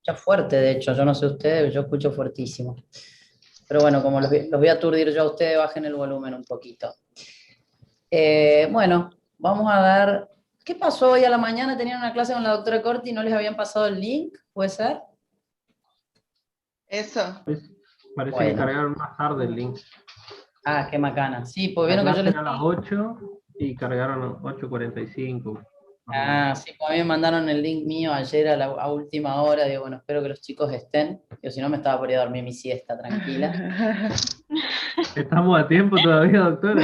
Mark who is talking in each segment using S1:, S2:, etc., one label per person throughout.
S1: escucha fuerte, de hecho, yo no sé ustedes, yo escucho fuertísimo. Pero bueno, como los voy a aturdir yo a ustedes, bajen el volumen un poquito. Bueno, vamos a dar... ¿Qué pasó hoy a la mañana? Tenían una clase con la doctora Corti y no les habían pasado el link, ¿puede ser?
S2: Eso.
S3: Pues, parece que
S1: Bueno,
S3: cargaron más tarde el link.
S1: qué macana. Sí, pues
S3: La
S1: vieron que yo
S3: clase
S1: les
S3: era a las
S1: di.
S3: 8 y cargaron a 8:45, más o menos.
S1: Sí, pues a mí me mandaron el link mío ayer a última hora. Digo, bueno, espero que los chicos estén. Yo si no me estaba por ir a dormir mi siesta tranquila.
S3: ¿Estamos a tiempo todavía, doctora?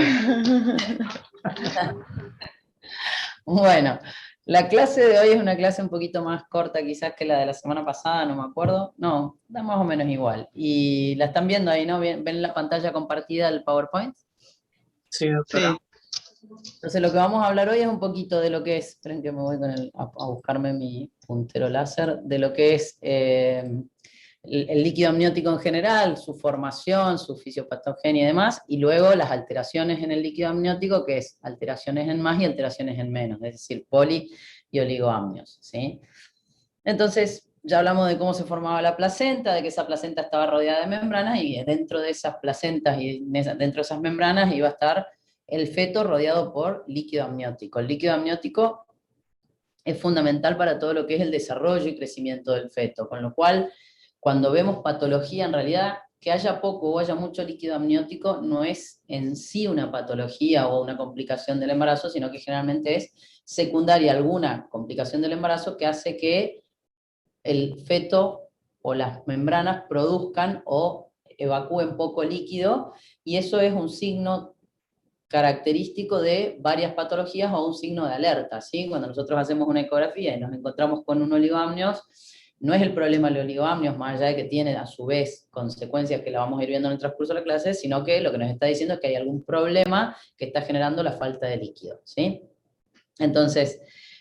S1: Bueno, la clase de hoy es una clase un poquito más corta quizás que la de la semana pasada, no me acuerdo. No, da más o menos igual. Y la están viendo ahí, ¿no? ¿Ven la pantalla compartida del PowerPoint?
S4: Sí, doctora.
S2: Sí.
S1: Entonces lo que vamos a hablar hoy es un poquito de lo que es, esperen que me voy a buscarme mi puntero láser, de lo que es el líquido amniótico en general, su formación, su fisiopatogenia y demás, y luego las alteraciones en el líquido amniótico, que es alteraciones en más y alteraciones en menos, es decir, poli y oligoamnios, ¿sí? Entonces, ya hablamos de cómo se formaba la placenta, de que esa placenta estaba rodeada de membranas, y dentro de esas placentas y dentro de esas membranas iba a estar el feto rodeado por líquido amniótico. El líquido amniótico es fundamental para todo lo que es el desarrollo y crecimiento del feto, con lo cual, cuando vemos patología, en realidad, que haya poco o haya mucho líquido amniótico no es en sí una patología o una complicación del embarazo, sino que generalmente es secundaria a alguna complicación del embarazo que hace que el feto o las membranas produzcan o evacúen poco líquido, y eso es un signo característico de varias patologías o un signo de alerta, ¿sí? Cuando nosotros hacemos una ecografía y nos encontramos con un oligoamnios, no es el problema del oligoamnios, más allá de que tiene a su vez consecuencias que la vamos a ir viendo en el transcurso de la clase, sino que lo que nos está diciendo es que hay algún problema que está generando la falta de líquido, ¿sí? Entonces,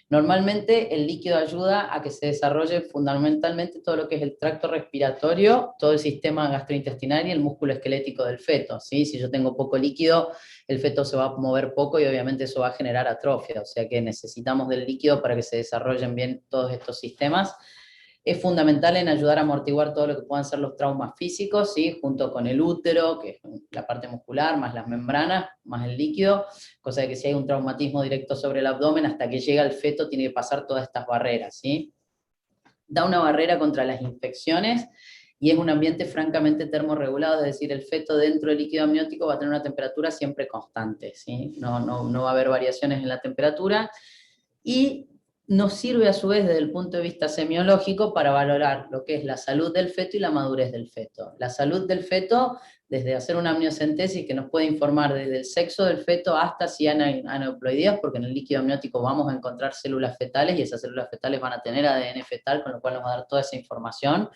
S1: normalmente el líquido ayuda a que se desarrolle fundamentalmente todo lo que es el tracto respiratorio, todo el sistema gastrointestinal y el músculo esquelético del feto, ¿sí? Si yo tengo poco líquido, el feto se va a mover poco y obviamente eso va a generar atrofia, o sea que necesitamos del líquido para que se desarrollen bien todos estos sistemas. Es fundamental en ayudar a amortiguar todo lo que puedan ser los traumas físicos, ¿sí? Junto con el útero, que es la parte muscular, más las membranas, más el líquido, cosa de que si hay un traumatismo directo sobre el abdomen, hasta que llega el feto tiene que pasar todas estas barreras, ¿sí? Da una barrera contra las infecciones y es un ambiente francamente termorregulado, es decir, el feto dentro del líquido amniótico va a tener una temperatura siempre constante, ¿sí? No va a haber variaciones en la temperatura, y nos sirve a su vez desde el punto de vista semiológico para valorar lo que es la salud del feto y la madurez del feto. La salud del feto, desde hacer una amniocentesis que nos puede informar desde el sexo del feto hasta si hay aneuploidías, porque en el líquido amniótico vamos a encontrar células fetales y esas células fetales van a tener ADN fetal, con lo cual nos va a dar toda esa información.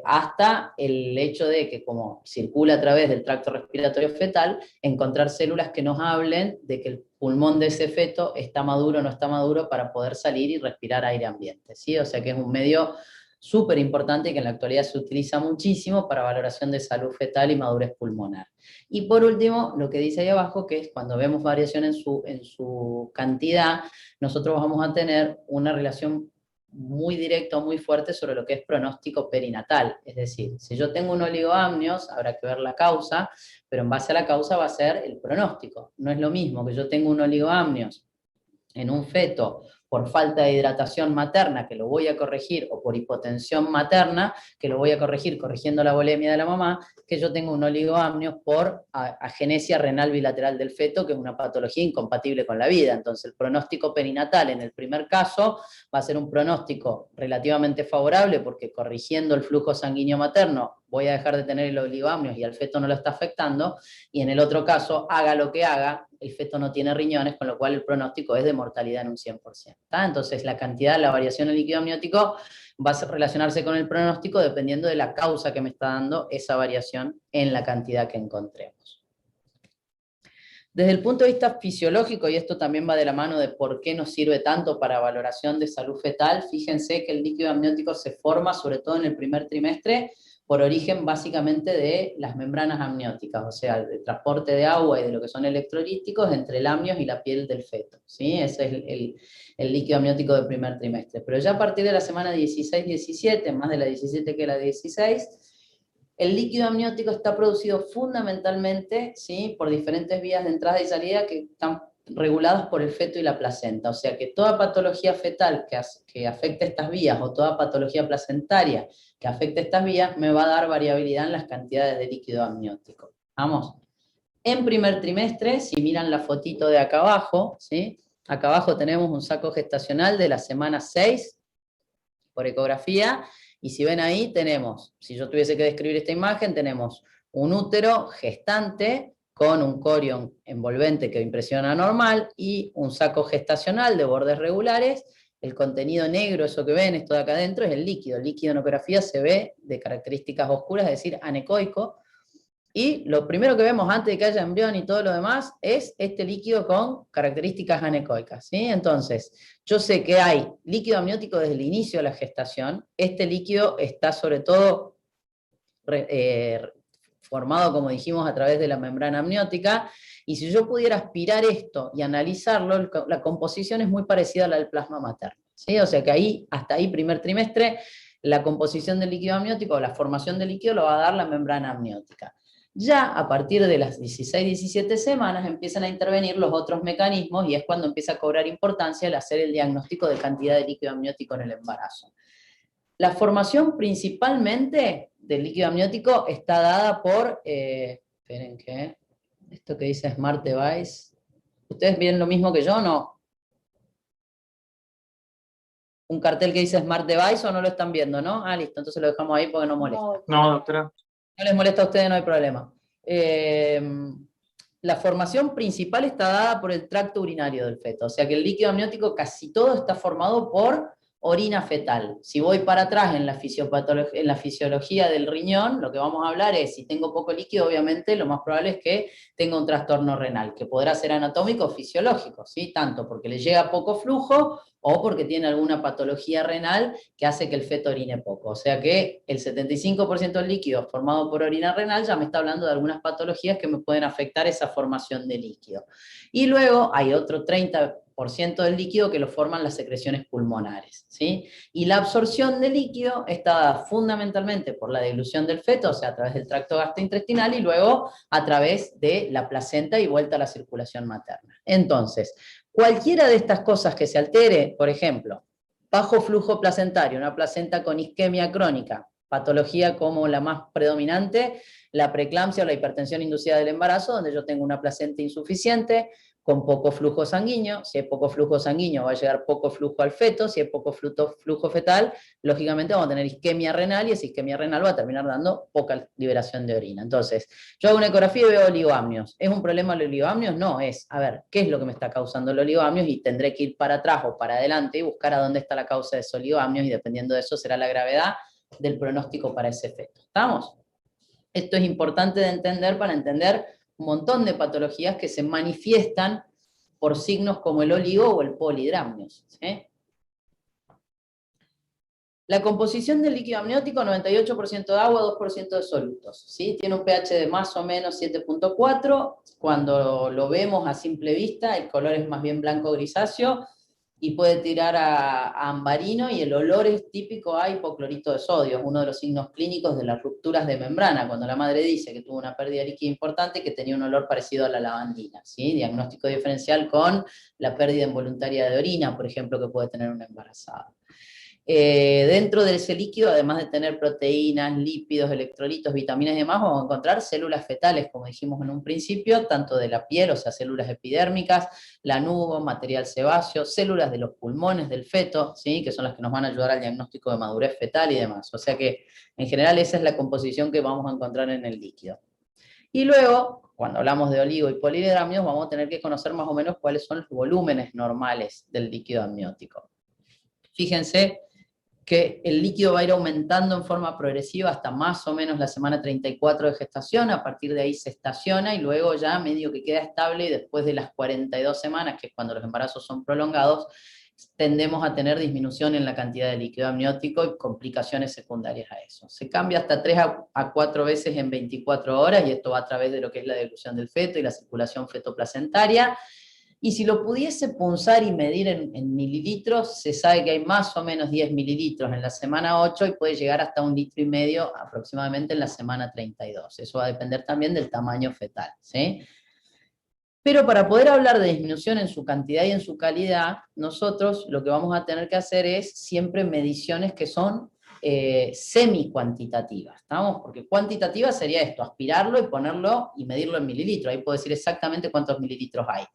S1: Hasta el hecho de que como circula a través del tracto respiratorio fetal, encontrar células que nos hablen de que el pulmón de ese feto está maduro o no está maduro para poder salir y respirar aire ambiente, ¿sí? O sea que es un medio súper importante que en la actualidad se utiliza muchísimo para valoración de salud fetal y madurez pulmonar. Y por último, lo que dice ahí abajo, que es cuando vemos variación en su cantidad, nosotros vamos a tener una relación muy directo, muy fuerte sobre lo que es pronóstico perinatal. Es decir, si yo tengo un oligoamnios, habrá que ver la causa, pero en base a la causa va a ser el pronóstico. No es lo mismo que yo tenga un oligoamnios en un feto por falta de hidratación materna, que lo voy a corregir, o por hipotensión materna, que lo voy a corregir corrigiendo la volemia de la mamá, que yo tengo un oligoamnios por agenesia renal bilateral del feto, que es una patología incompatible con la vida. Entonces el pronóstico perinatal en el primer caso va a ser un pronóstico relativamente favorable, porque corrigiendo el flujo sanguíneo materno voy a dejar de tener el oligoamnios y al feto no lo está afectando, y en el otro caso, haga lo que haga, el feto no tiene riñones, con lo cual el pronóstico es de mortalidad en un 100%. Entonces la cantidad, la variación del líquido amniótico va a relacionarse con el pronóstico dependiendo de la causa que me está dando esa variación en la cantidad que encontremos. Desde el punto de vista fisiológico, y esto también va de la mano de por qué nos sirve tanto para valoración de salud fetal, fíjense que el líquido amniótico se forma sobre todo en el primer trimestre por origen básicamente de las membranas amnióticas, o sea, el transporte de agua y de lo que son electrolíticos entre el amnios y la piel del feto, ¿sí? Ese es el líquido amniótico del primer trimestre. Pero ya a partir de la semana 16-17, más de la 17 que la 16, el líquido amniótico está producido fundamentalmente, ¿sí?, por diferentes vías de entrada y salida que están reguladas por el feto y la placenta. O sea que toda patología fetal que afecte estas vías o toda patología placentaria que afecte estas vías me va a dar variabilidad en las cantidades de líquido amniótico. Vamos. En primer trimestre, si miran la fotito de acá abajo, ¿sí?, acá abajo tenemos un saco gestacional de la semana 6 por ecografía, y si ven ahí tenemos, si yo tuviese que describir esta imagen, tenemos un útero gestante con un corion envolvente que impresiona normal y un saco gestacional de bordes regulares. El contenido negro, eso que ven, esto de acá adentro, es el líquido. El líquido en ecografía se ve de características oscuras, es decir, anecoico. Y lo primero que vemos antes de que haya embrión y todo lo demás es este líquido con características anecoicas, ¿sí? Entonces, yo sé que hay líquido amniótico desde el inicio de la gestación. Este líquido está sobre todo formado, como dijimos, a través de la membrana amniótica, y si yo pudiera aspirar esto y analizarlo, la composición es muy parecida a la del plasma materno, ¿sí? O sea que ahí, hasta ahí, primer trimestre, la composición del líquido amniótico, o la formación del líquido, lo va a dar la membrana amniótica. Ya a partir de las 16-17 semanas empiezan a intervenir los otros mecanismos y es cuando empieza a cobrar importancia el hacer el diagnóstico de cantidad de líquido amniótico en el embarazo. La formación principalmente del líquido amniótico está dada por, esperen que, esto que dice Smart Device, ¿ustedes ven lo mismo que yo o no? ¿Un cartel que dice Smart Device o no lo están viendo, no? Ah, listo, entonces lo dejamos ahí porque no molesta.
S3: No, doctora.
S1: No les molesta a ustedes, no hay problema. La formación principal está dada por el tracto urinario del feto, o sea que el líquido amniótico casi todo está formado por orina fetal. Si voy para atrás en la fisiología del riñón, lo que vamos a hablar es, si tengo poco líquido, obviamente lo más probable es que tenga un trastorno renal, que podrá ser anatómico o fisiológico, ¿sí? Tanto porque le llega poco flujo o porque tiene alguna patología renal que hace que el feto orine poco. O sea que el 75% del líquido formado por orina renal ya me está hablando de algunas patologías que me pueden afectar esa formación de líquido. Y luego hay otro 30% del líquido que lo forman las secreciones pulmonares, ¿sí? Y la absorción de líquido está dada fundamentalmente por la dilución del feto, o sea, a través del tracto gastrointestinal, y luego a través de la placenta y vuelta a la circulación materna. Entonces, cualquiera de estas cosas que se altere, por ejemplo, bajo flujo placentario, una placenta con isquemia crónica, patología como la más predominante, la preeclampsia o la hipertensión inducida del embarazo, donde yo tengo una placenta insuficiente, con poco flujo sanguíneo. Si hay poco flujo sanguíneo va a llegar poco flujo al feto, si hay poco flujo fetal, lógicamente vamos a tener isquemia renal, y esa isquemia renal va a terminar dando poca liberación de orina. Entonces, yo hago una ecografía y veo oligoamnios. ¿Es un problema los oligoamnios? No, es, a ver, ¿qué es lo que me está causando los oligoamnios? Y tendré que ir para atrás o para adelante y buscar a dónde está la causa de esos oligoamnios, y dependiendo de eso será la gravedad del pronóstico para ese feto. ¿Estamos? Esto es importante de entender para entender un montón de patologías que se manifiestan por signos como el oligo o el polidramnios, ¿sí? La composición del líquido amniótico, 98% de agua, 2% de solutos, ¿sí? Tiene un pH de más o menos 7.4, cuando lo vemos a simple vista, el color es más bien blanco grisáceo, y puede tirar a ambarino, y el olor es típico a hipoclorito de sodio, es uno de los signos clínicos de las rupturas de membrana, cuando la madre dice que tuvo una pérdida líquida importante, que tenía un olor parecido a la lavandina, ¿sí? Diagnóstico diferencial con la pérdida involuntaria de orina, por ejemplo, que puede tener una embarazada. Dentro de ese líquido, además de tener proteínas, lípidos, electrolitos, vitaminas y demás, vamos a encontrar células fetales, como dijimos en un principio, tanto de la piel, o sea, células epidérmicas, lanugo, material sebáceo, células de los pulmones del feto, ¿sí? Que son las que nos van a ayudar al diagnóstico de madurez fetal y demás. O sea que, en general, esa es la composición que vamos a encontrar en el líquido. Y luego, cuando hablamos de oligo y polidramnios, vamos a tener que conocer más o menos cuáles son los volúmenes normales del líquido amniótico. Fíjense que el líquido va a ir aumentando en forma progresiva hasta más o menos la semana 34 de gestación, a partir de ahí se estaciona y luego ya medio que queda estable, y después de las 42 semanas, que es cuando los embarazos son prolongados, tendemos a tener disminución en la cantidad de líquido amniótico y complicaciones secundarias a eso. Se cambia hasta 3 a 4 veces en 24 horas, y esto va a través de lo que es la dilución del feto y la circulación fetoplacentaria. Y si lo pudiese punzar y medir en mililitros, se sabe que hay más o menos 10 mililitros en la semana 8 y puede llegar hasta 1,5 litros aproximadamente en la semana 32. Eso va a depender también del tamaño fetal, ¿sí? Pero para poder hablar de disminución en su cantidad y en su calidad, nosotros lo que vamos a tener que hacer es siempre mediciones que son semi-cuantitativas, ¿estamos? Porque cuantitativa sería esto, aspirarlo y ponerlo y medirlo en mililitros. Ahí puedo decir exactamente cuántos mililitros hay.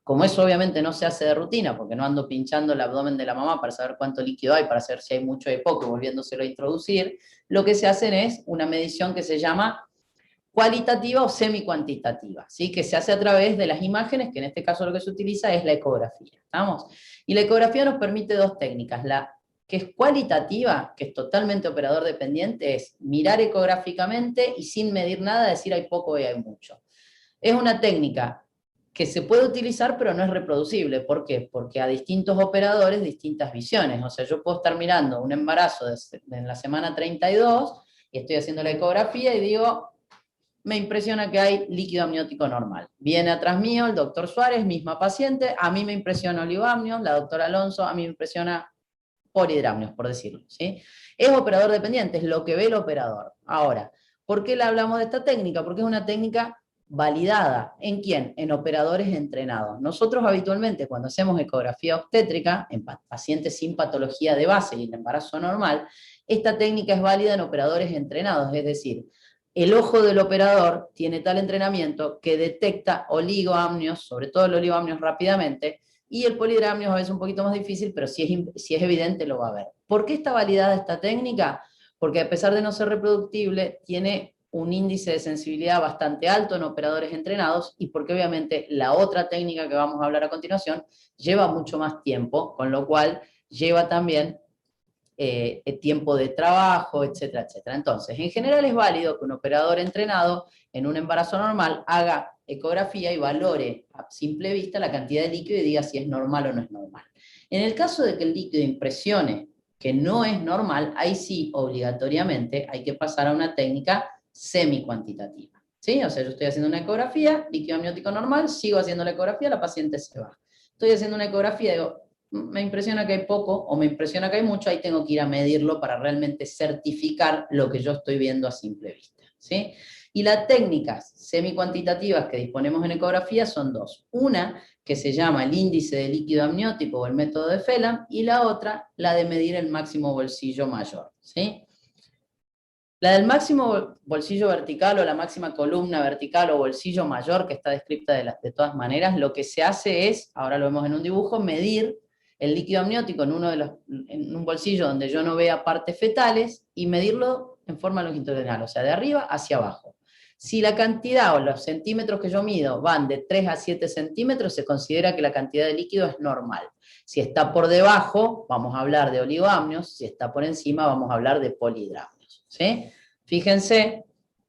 S1: Como eso obviamente no se hace de rutina, porque no ando pinchando el abdomen de la mamá para saber cuánto líquido hay, para saber si hay mucho o hay poco, volviéndoselo a introducir, lo que se hace es una medición que se llama cualitativa o semi-cuantitativa, ¿sí? Que se hace a través de las imágenes, que en este caso lo que se utiliza es la ecografía, ¿estamos? Y la ecografía nos permite dos técnicas. La que es cualitativa, que es totalmente operador dependiente, es mirar ecográficamente y sin medir nada decir hay poco y hay mucho. Es una técnica que se puede utilizar pero no es reproducible. ¿Por qué? Porque a distintos operadores distintas visiones. O sea, yo puedo estar mirando un embarazo en la semana 32 y estoy haciendo la ecografía y digo, me impresiona que hay líquido amniótico normal. Viene atrás mío el doctor Suárez, misma paciente, a mí me impresiona oligoamnios, la doctora Alonso, a mí me impresiona polihidramnios, por decirlo, ¿sí? Es operador dependiente, es lo que ve el operador. Ahora, ¿por qué le hablamos de esta técnica? Porque es una técnica validada. ¿En quién? En operadores entrenados. Nosotros habitualmente cuando hacemos ecografía obstétrica, en pacientes sin patología de base y en embarazo normal, esta técnica es válida en operadores entrenados, es decir, el ojo del operador tiene tal entrenamiento que detecta oligoamnios, sobre todo el oligoamnios rápidamente, y el polihidramnios a veces un poquito más difícil, pero si es evidente lo va a ver. ¿Por qué está validada esta técnica? Porque a pesar de no ser reproductible, tiene un índice de sensibilidad bastante alto en operadores entrenados, y porque obviamente la otra técnica que vamos a hablar a continuación lleva mucho más tiempo, con lo cual lleva también tiempo de trabajo, etcétera, etcétera. Entonces, en general es válido que un operador entrenado en un embarazo normal haga ecografía y valore a simple vista la cantidad de líquido y diga si es normal o no es normal. En el caso de que el líquido impresione que no es normal, ahí sí, obligatoriamente, hay que pasar a una técnica semi-cuantitativa. ¿Sí? O sea, yo estoy haciendo una ecografía, líquido amniótico normal, sigo haciendo la ecografía, la paciente se va. Estoy haciendo una ecografía, digo, me impresiona que hay poco o me impresiona que hay mucho, ahí tengo que ir a medirlo para realmente certificar lo que yo estoy viendo a simple vista, ¿sí? Y las técnicas semi-cuantitativas que disponemos en ecografía son dos. Una que se llama el índice de líquido amniótico o el método de Phelan, y la otra, la de medir el máximo bolsillo mayor, ¿sí? La del máximo bolsillo vertical o la máxima columna vertical o bolsillo mayor, que está descrita de todas maneras, lo que se hace es, ahora lo vemos en un dibujo, medir el líquido amniótico en un bolsillo donde yo no vea partes fetales y medirlo en forma longitudinal, o sea, de arriba hacia abajo. Si la cantidad o los centímetros que yo mido van de 3 a 7 centímetros, se considera que la cantidad de líquido es normal. Si está por debajo, vamos a hablar de oligoamnios, si está por encima, vamos a hablar de polihidramnios, ¿sí? Fíjense,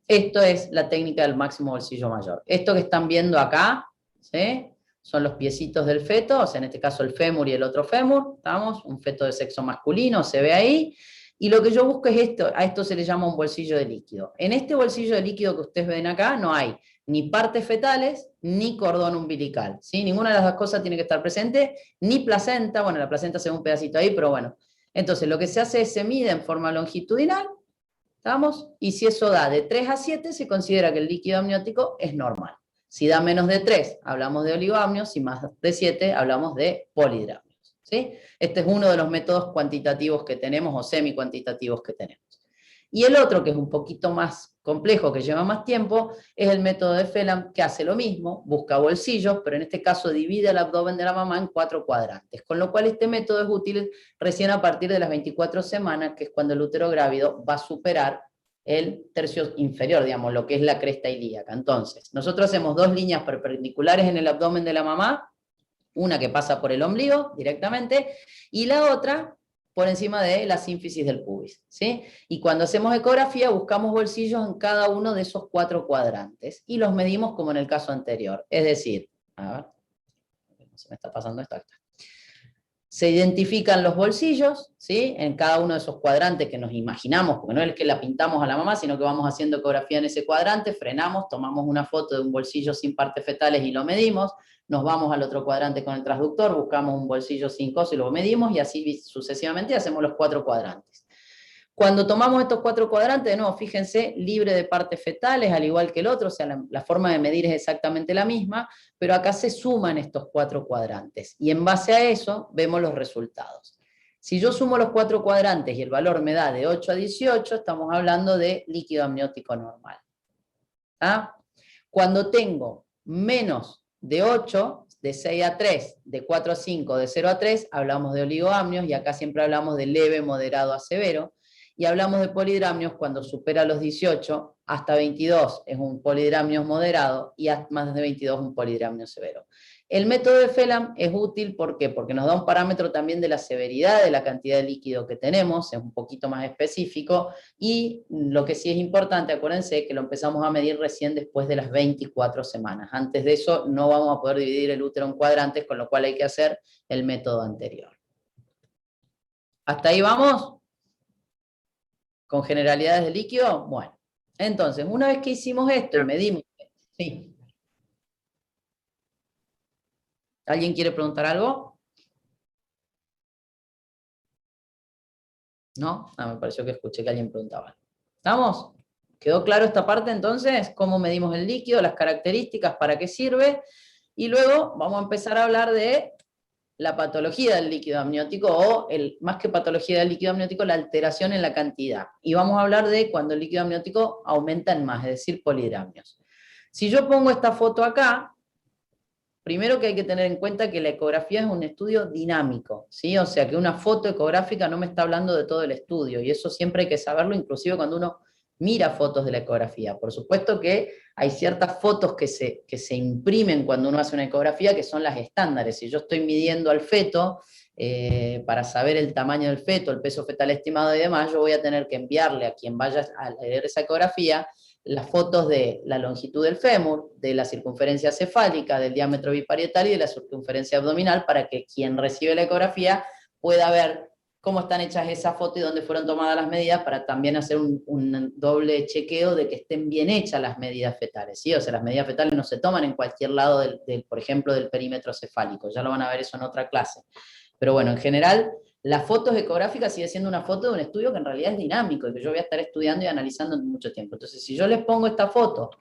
S1: esto es la técnica del máximo bolsillo mayor. Esto que están viendo acá, ¿sí? Son los piecitos del feto, o sea, en este caso el fémur y el otro fémur, ¿estamos? Un feto de sexo masculino, se ve ahí. Y lo que yo busco es esto, a esto se le llama un bolsillo de líquido. En este bolsillo de líquido que ustedes ven acá no hay ni partes fetales ni cordón umbilical, ¿sí? Ninguna de las dos cosas tiene que estar presente, ni placenta, bueno, la placenta se ve un pedacito ahí, pero bueno. Entonces lo que se hace es se mide en forma longitudinal, ¿estamos? Y si eso da de 3 a 7, se considera que el líquido amniótico es normal. Si da menos de 3, hablamos de oligoamnios, si más de 7, hablamos de polihidramnios, ¿sí? Este es uno de los métodos cuantitativos que tenemos o semi-cuantitativos que tenemos. Y el otro, que es un poquito más complejo, que lleva más tiempo, es el método de Phelan, que hace lo mismo, busca bolsillos, pero en este caso divide el abdomen de la mamá en 4 cuadrantes, con lo cual este método es útil recién a partir de las 24 semanas, que es cuando el útero grávido va a superar el tercio inferior, digamos, lo que es la cresta ilíaca. Entonces, nosotros hacemos 2 líneas perpendiculares en el abdomen de la mamá, una que pasa por el ombligo directamente, y la otra por encima de la sínfisis del pubis, ¿sí? Y cuando hacemos ecografía buscamos bolsillos en cada uno de esos 4 cuadrantes y los medimos como en el caso anterior. Es decir, a ver, se me está pasando esto acá. Se identifican los bolsillos, ¿sí? En cada uno de esos cuadrantes que nos imaginamos, porque no es que la pintamos a la mamá, sino que vamos haciendo ecografía en ese cuadrante, frenamos, tomamos una foto de un bolsillo sin partes fetales y lo medimos, nos vamos al otro cuadrante con el transductor, buscamos un bolsillo sin cosa y lo medimos, y así sucesivamente hacemos los 4 cuadrantes. Cuando tomamos estos 4 cuadrantes, de nuevo, fíjense, libre de partes fetales, al igual que el otro, o sea, la forma de medir es exactamente la misma, pero acá se suman estos 4 cuadrantes, y en base a eso vemos los resultados. Si yo sumo los 4 cuadrantes y el valor me da de 8 a 18, estamos hablando de líquido amniótico normal. ¿Ah? Cuando tengo menos de 8, de 6 a 3, de 4 a 5, de 0 a 3, hablamos de oligoamnios, y acá siempre hablamos de leve, moderado a severo, y hablamos de polidramnios cuando supera los 18, hasta 22 es un polidramnio moderado, y más de 22 un polidramnio severo. El método de Phelan es útil, ¿por qué? Porque nos da un parámetro también de la severidad de la cantidad de líquido que tenemos, es un poquito más específico, y lo que sí es importante, acuérdense que lo empezamos a medir recién después de las 24 semanas. Antes de eso no vamos a poder dividir el útero en cuadrantes, con lo cual hay que hacer el método anterior. ¿Hasta ahí vamos? ¿Con generalidades de líquido? Bueno, entonces, una vez que hicimos esto y medimos... Sí. ¿Alguien quiere preguntar algo? ¿No? Me pareció que escuché que alguien preguntaba. ¿Estamos? ¿Quedó claro esta parte entonces? ¿Cómo medimos el líquido? Las características, ¿para qué sirve? Y luego vamos a empezar a hablar de la patología del líquido amniótico, o más que patología del líquido amniótico, la alteración en la cantidad. Y vamos a hablar de cuando el líquido amniótico aumenta en más, es decir, polidramnios. Si yo pongo esta foto acá, primero que hay que tener en cuenta que la ecografía es un estudio dinámico, ¿sí? O sea que una foto ecográfica no me está hablando de todo el estudio, y eso siempre hay que saberlo, inclusive cuando uno mira fotos de la ecografía. Por supuesto que hay ciertas fotos que se imprimen cuando uno hace una ecografía, que son las estándares. Si yo estoy midiendo al feto, para saber el tamaño del feto, el peso fetal estimado y demás, yo voy a tener que enviarle a quien vaya a leer esa ecografía las fotos de la longitud del fémur, de la circunferencia cefálica, del diámetro biparietal y de la circunferencia abdominal, para que quien recibe la ecografía pueda ver cómo están hechas esas fotos y dónde fueron tomadas las medidas, para también hacer un doble chequeo de que estén bien hechas las medidas fetales, ¿sí? O sea, las medidas fetales no se toman en cualquier lado, por ejemplo, del perímetro cefálico, ya lo van a ver eso en otra clase. Pero bueno, en general, las fotos ecográficas sigue siendo una foto de un estudio que en realidad es dinámico y que yo voy a estar estudiando y analizando en mucho tiempo. Entonces, si yo les pongo esta foto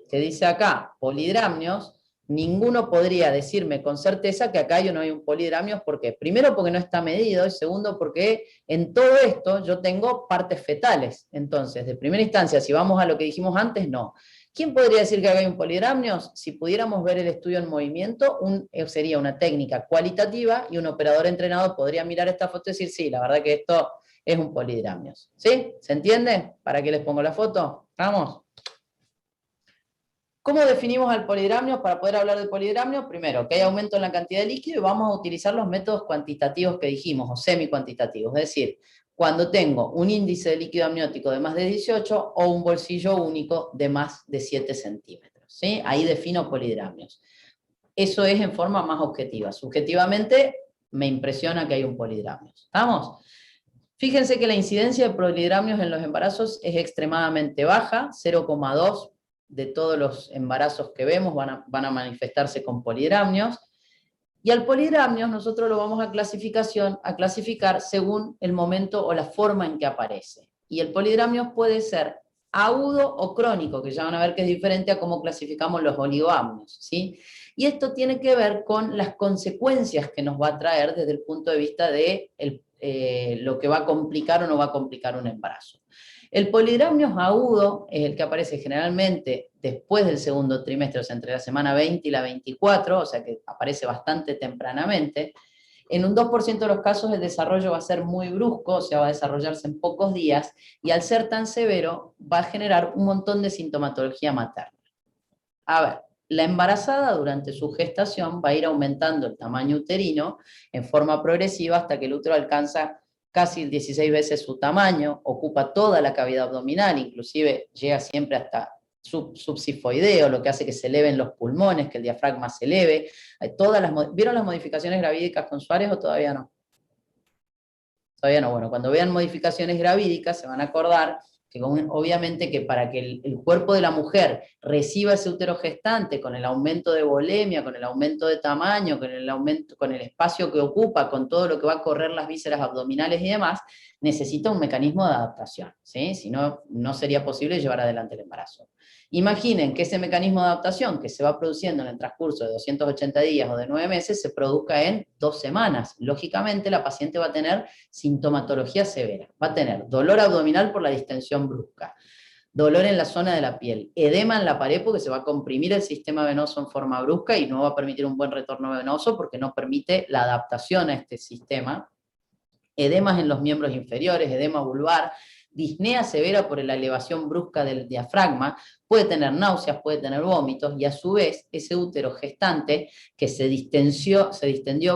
S1: que dice acá polidramnios, ninguno podría decirme con certeza que acá yo no hay un polidramnios. ¿Por qué? Primero, porque no está medido, y segundo, porque en todo esto yo tengo partes fetales. Entonces, de primera instancia, si vamos a lo que dijimos antes, no. ¿Quién podría decir que acá hay un polidramnios? Si pudiéramos ver el estudio en movimiento, sería una técnica cualitativa, y un operador entrenado podría mirar esta foto y decir, sí, la verdad que esto es un polidramnios. ¿Sí? ¿Se entiende? ¿Para qué les pongo la foto? ¿Vamos? ¿Cómo definimos al polidramnio? Para poder hablar de polidramnio, primero, que hay aumento en la cantidad de líquido, y vamos a utilizar los métodos cuantitativos que dijimos, o semi-cuantitativos, es decir, cuando tengo un índice de líquido amniótico de más de 18 o un bolsillo único de más de 7 centímetros. ¿Sí? Ahí defino polidramnios. Eso es en forma más objetiva. Subjetivamente, me impresiona que hay un polidramnios. ¿Estamos? Fíjense que la incidencia de polidramnios en los embarazos es extremadamente baja, 0,2 de todos los embarazos que vemos van a manifestarse con polidramnios. Y al polidramnios nosotros lo vamos a clasificar según el momento o la forma en que aparece. Y el polidramnios puede ser agudo o crónico, que ya van a ver que es diferente a cómo clasificamos los oligoamnios, ¿sí? Y esto tiene que ver con las consecuencias que nos va a traer desde el punto de vista de lo que va a complicar o no va a complicar un embarazo. El polidramnios agudo es el que aparece generalmente después del segundo trimestre, o sea, entre la semana 20 y la 24, o sea que aparece bastante tempranamente. En un 2% de los casos el desarrollo va a ser muy brusco, o sea, va a desarrollarse en pocos días, y al ser tan severo va a generar un montón de sintomatología materna. A ver, la embarazada durante su gestación va a ir aumentando el tamaño uterino en forma progresiva hasta que el útero alcanza casi 16 veces su tamaño, ocupa toda la cavidad abdominal, inclusive llega siempre hasta subsifoideo, lo que hace que se eleven los pulmones, que el diafragma se eleve. ¿Vieron las modificaciones gravídicas con Suárez o todavía no? Todavía no. Bueno, cuando vean modificaciones gravídicas se van a acordar que obviamente que para que el cuerpo de la mujer reciba ese útero gestante con el aumento de volemia, con el aumento de tamaño, con el espacio que ocupa, con todo lo que va a correr las vísceras abdominales y demás, necesita un mecanismo de adaptación, ¿sí? Si no, no sería posible llevar adelante el embarazo. Imaginen que ese mecanismo de adaptación que se va produciendo en el transcurso de 280 días o de 9 meses se produzca en 2 semanas. Lógicamente la paciente va a tener sintomatología severa, va a tener dolor abdominal por la distensión brusca, dolor en la zona de la piel, edema en la pared porque se va a comprimir el sistema venoso en forma brusca y no va a permitir un buen retorno venoso porque no permite la adaptación a este sistema, edemas en los miembros inferiores, edema vulvar, disnea severa por la elevación brusca del diafragma, puede tener náuseas, puede tener vómitos, y a su vez ese útero gestante que se distendió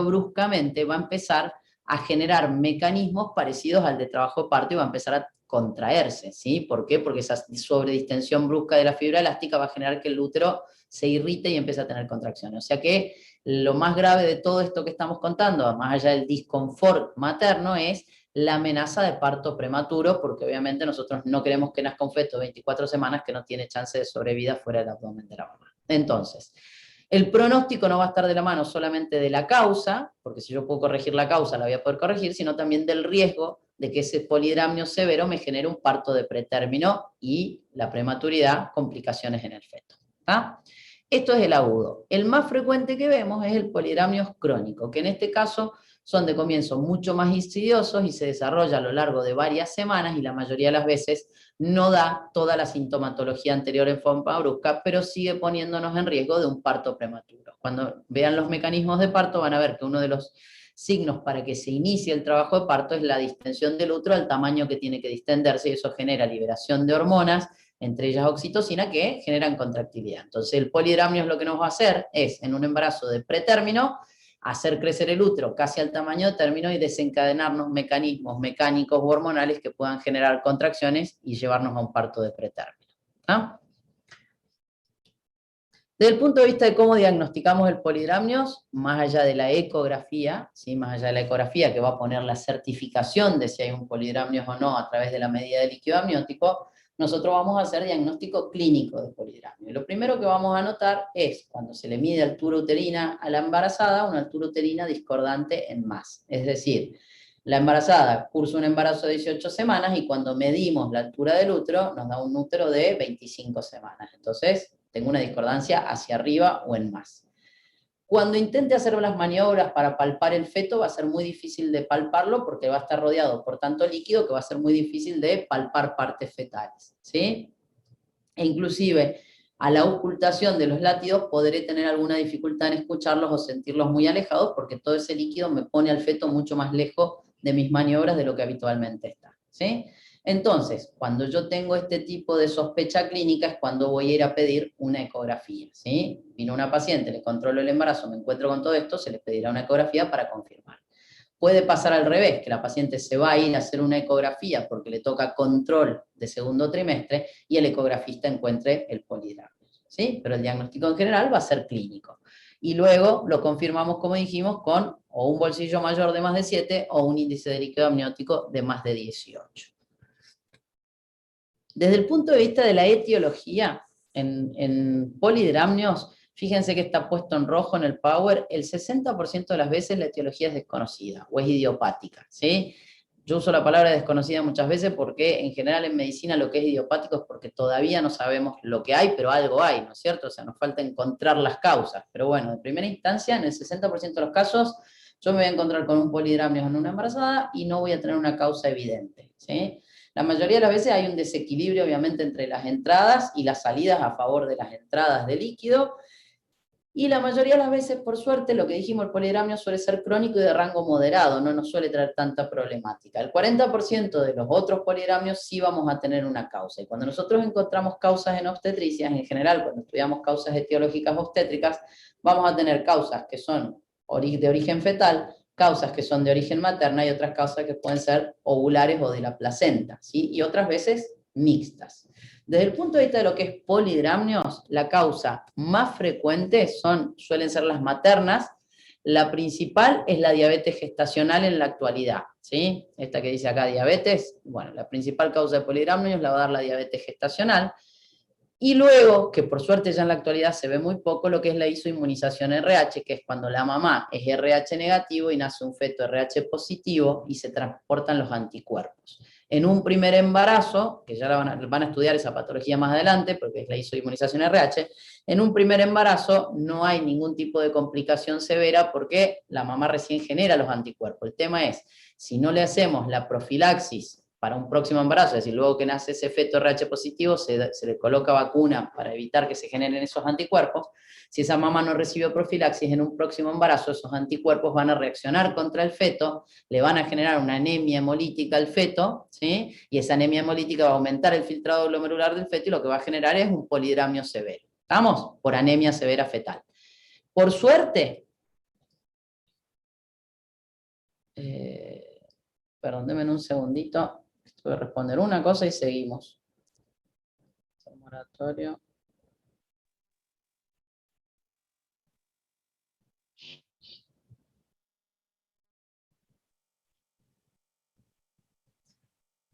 S1: bruscamente va a empezar a generar mecanismos parecidos al de trabajo de parto y va a empezar a contraerse, ¿sí? ¿Por qué? Porque esa sobredistensión brusca de la fibra elástica va a generar que el útero se irrite y empiece a tener contracciones. O sea que lo más grave de todo esto que estamos contando, más allá del disconfort materno, es la amenaza de parto prematuro, porque obviamente nosotros no queremos que nazca un feto de 24 semanas que no tiene chance de sobrevida fuera del abdomen de la mamá. Entonces, el pronóstico no va a estar de la mano solamente de la causa, porque si yo puedo corregir la causa la voy a poder corregir, sino también del riesgo de que ese polidramnio severo me genere un parto de pretérmino y la prematuridad, complicaciones en el feto. ¿Ah? Esto es el agudo. El más frecuente que vemos es el polidramio crónico, que en este caso son de comienzo mucho más insidiosos y se desarrolla a lo largo de varias semanas y la mayoría de las veces no da toda la sintomatología anterior en forma brusca, pero sigue poniéndonos en riesgo de un parto prematuro. Cuando vean los mecanismos de parto van a ver que uno de los signos para que se inicie el trabajo de parto es la distensión del útero al tamaño que tiene que distenderse, y eso genera liberación de hormonas, entre ellas oxitocina, que generan contractilidad. Entonces el polidramio lo que nos va a hacer es, en un embarazo de pretérmino, hacer crecer el útero casi al tamaño de término y desencadenarnos mecanismos mecánicos o hormonales que puedan generar contracciones y llevarnos a un parto de pretérmino. ¿Ah? Desde el punto de vista de cómo diagnosticamos el polidramio, más allá de la ecografía, ¿sí? Más allá de la ecografía que va a poner la certificación de si hay un polidramio o no a través de la medida de líquido amniótico, nosotros vamos a hacer diagnóstico clínico de polidramio. Lo primero que vamos a notar es, cuando se le mide altura uterina a la embarazada, una altura uterina discordante en más. Es decir, la embarazada cursa un embarazo de 18 semanas y cuando medimos la altura del útero nos da un útero de 25 semanas. Entonces, tengo una discordancia hacia arriba o en más. Cuando intente hacer las maniobras para palpar el feto, va a ser muy difícil de palparlo porque va a estar rodeado por tanto líquido que va a ser muy difícil de palpar partes fetales, ¿sí? E inclusive, a la ocultación de los látidos podré tener alguna dificultad en escucharlos o sentirlos muy alejados porque todo ese líquido me pone al feto mucho más lejos de mis maniobras de lo que habitualmente está, ¿sí? Entonces, cuando yo tengo este tipo de sospecha clínica es cuando voy a ir a pedir una ecografía, ¿sí? Vino una paciente, le controlo el embarazo, me encuentro con todo esto, se le pedirá una ecografía para confirmar. Puede pasar al revés, que la paciente se va a ir a hacer una ecografía porque le toca control de segundo trimestre y el ecografista encuentre el polidramio, ¿sí? Pero el diagnóstico en general va a ser clínico. Y luego lo confirmamos, como dijimos, con o un bolsillo mayor de más de 7 o un índice de líquido amniótico de más de 18. Desde el punto de vista de la etiología, en polidramnios, fíjense que está puesto en rojo en el Power, el 60% de las veces la etiología es desconocida o es idiopática, ¿sí? Yo uso la palabra desconocida muchas veces porque en general en medicina lo que es idiopático es porque todavía no sabemos lo que hay, pero algo hay, ¿no es cierto? O sea, nos falta encontrar las causas. Pero bueno, de primera instancia, en el 60% de los casos, yo me voy a encontrar con un polidramio en una embarazada y no voy a tener una causa evidente, ¿sí? La mayoría de las veces hay un desequilibrio, obviamente, entre las entradas y las salidas a favor de las entradas de líquido, y la mayoría de las veces, por suerte, lo que dijimos, el polidramio suele ser crónico y de rango moderado, no nos suele traer tanta problemática. El 40% de los otros polidramios sí vamos a tener una causa, y cuando nosotros encontramos causas en obstetricia, en general, cuando estudiamos causas etiológicas obstétricas, vamos a tener causas que son de origen fetal, causas que son de origen materna y otras causas que pueden ser ovulares o de la placenta, ¿sí? Y otras veces mixtas. Desde el punto de vista de lo que es polidramnios, la causa más frecuente suelen ser las maternas, La principal es la diabetes gestacional en la actualidad, ¿sí? Esta que dice acá diabetes, bueno, la principal causa de polidramnios la va a dar la diabetes gestacional. Y luego, que por suerte ya en la actualidad se ve muy poco, lo que es la isoinmunización RH, que es cuando la mamá es RH negativo y nace un feto RH positivo y se transportan los anticuerpos. En un primer embarazo, que ya van a estudiar esa patología más adelante, porque es la isoinmunización RH, en un primer embarazo no hay ningún tipo de complicación severa porque la mamá recién genera los anticuerpos. El tema es, si no le hacemos la profilaxis para un próximo embarazo, es decir, luego que nace ese feto RH positivo, se le coloca vacuna para evitar que se generen esos anticuerpos. Si esa mamá no recibió profilaxis, en un próximo embarazo esos anticuerpos van a reaccionar contra el feto, le van a generar una anemia hemolítica al feto, ¿sí? Y esa anemia hemolítica va a aumentar el filtrado glomerular del feto y lo que va a generar es un polidramnio severo. ¿Estamos? Por anemia severa fetal. Por suerte, perdón, denme un segundito. Voy a responder una cosa y seguimos. Moratorio.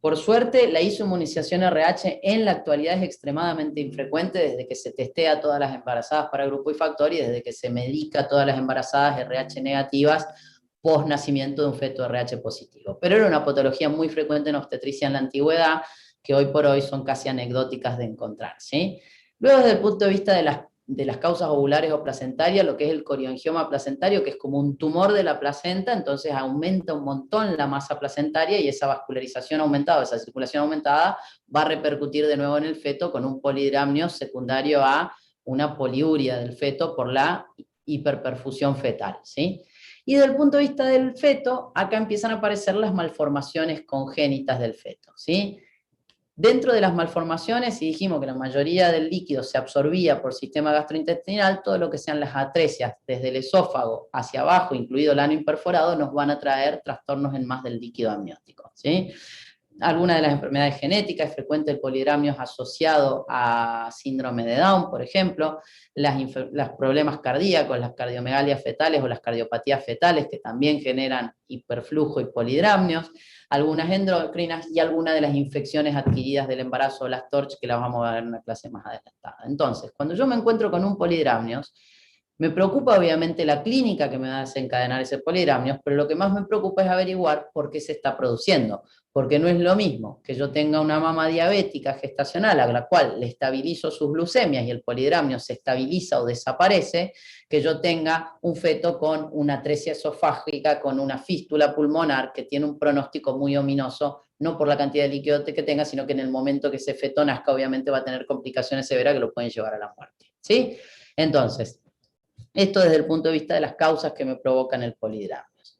S1: Por suerte, la isoinmunización RH en la actualidad es extremadamente infrecuente desde que se testea a todas las embarazadas para grupo y factor y desde que se medica a todas las embarazadas RH negativas post nacimiento de un feto RH positivo. Pero era una patología muy frecuente en obstetricia en la antigüedad, que hoy por hoy son casi anecdóticas de encontrar, ¿sí? Luego, desde el punto de vista de las causas ovulares o placentarias, lo que es el coriongioma placentario, que es como un tumor de la placenta, entonces aumenta un montón la masa placentaria y esa vascularización aumentada, esa circulación aumentada, va a repercutir de nuevo en el feto con un polidramnio secundario a una poliuria del feto por la hiperperfusión fetal, ¿sí? Y desde el punto de vista del feto, acá empiezan a aparecer las malformaciones congénitas del feto, ¿sí? Dentro de las malformaciones, si dijimos que la mayoría del líquido se absorbía por sistema gastrointestinal, todo lo que sean las atresias desde el esófago hacia abajo, incluido el ano imperforado, nos van a traer trastornos en más del líquido amniótico, ¿sí? Algunas de las enfermedades genéticas, es frecuente el polidramio asociado a síndrome de Down, por ejemplo, los problemas cardíacos, las cardiomegalias fetales o las cardiopatías fetales, que también generan hiperflujo y polidramnios, algunas endocrinas y algunas de las infecciones adquiridas del embarazo o las TORCH, que las vamos a ver en una clase más adelantada. Entonces, cuando yo me encuentro con un polidramnios, me preocupa obviamente la clínica que me va a desencadenar ese polidramnios, pero lo que más me preocupa es averiguar por qué se está produciendo, porque no es lo mismo que yo tenga una mama diabética gestacional a la cual le estabilizo sus glucemias y el polidramnio se estabiliza o desaparece, que yo tenga un feto con una atresia esofágica, con una fístula pulmonar que tiene un pronóstico muy ominoso, no por la cantidad de líquido que tenga, sino que en el momento que ese feto nazca obviamente va a tener complicaciones severas que lo pueden llevar a la muerte, ¿sí? Entonces, esto desde el punto de vista de las causas que me provocan el polidramnios.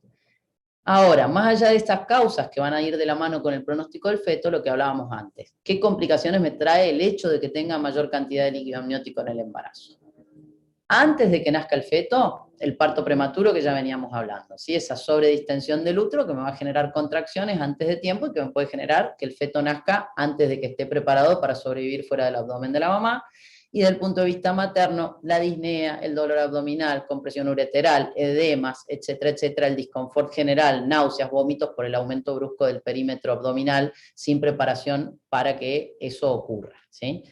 S1: Ahora, más allá de estas causas que van a ir de la mano con el pronóstico del feto, lo que hablábamos antes, ¿qué complicaciones me trae el hecho de que tenga mayor cantidad de líquido amniótico en el embarazo? Antes de que nazca el feto, el parto prematuro que ya veníamos hablando, ¿sí? Esa sobredistensión del útero que me va a generar contracciones antes de tiempo y que me puede generar que el feto nazca antes de que esté preparado para sobrevivir fuera del abdomen de la mamá. Y desde el punto de vista materno, la disnea, el dolor abdominal, compresión ureteral, edemas, etcétera, etcétera, el disconfort general, náuseas, vómitos por el aumento brusco del perímetro abdominal sin preparación para que eso ocurra, ¿sí?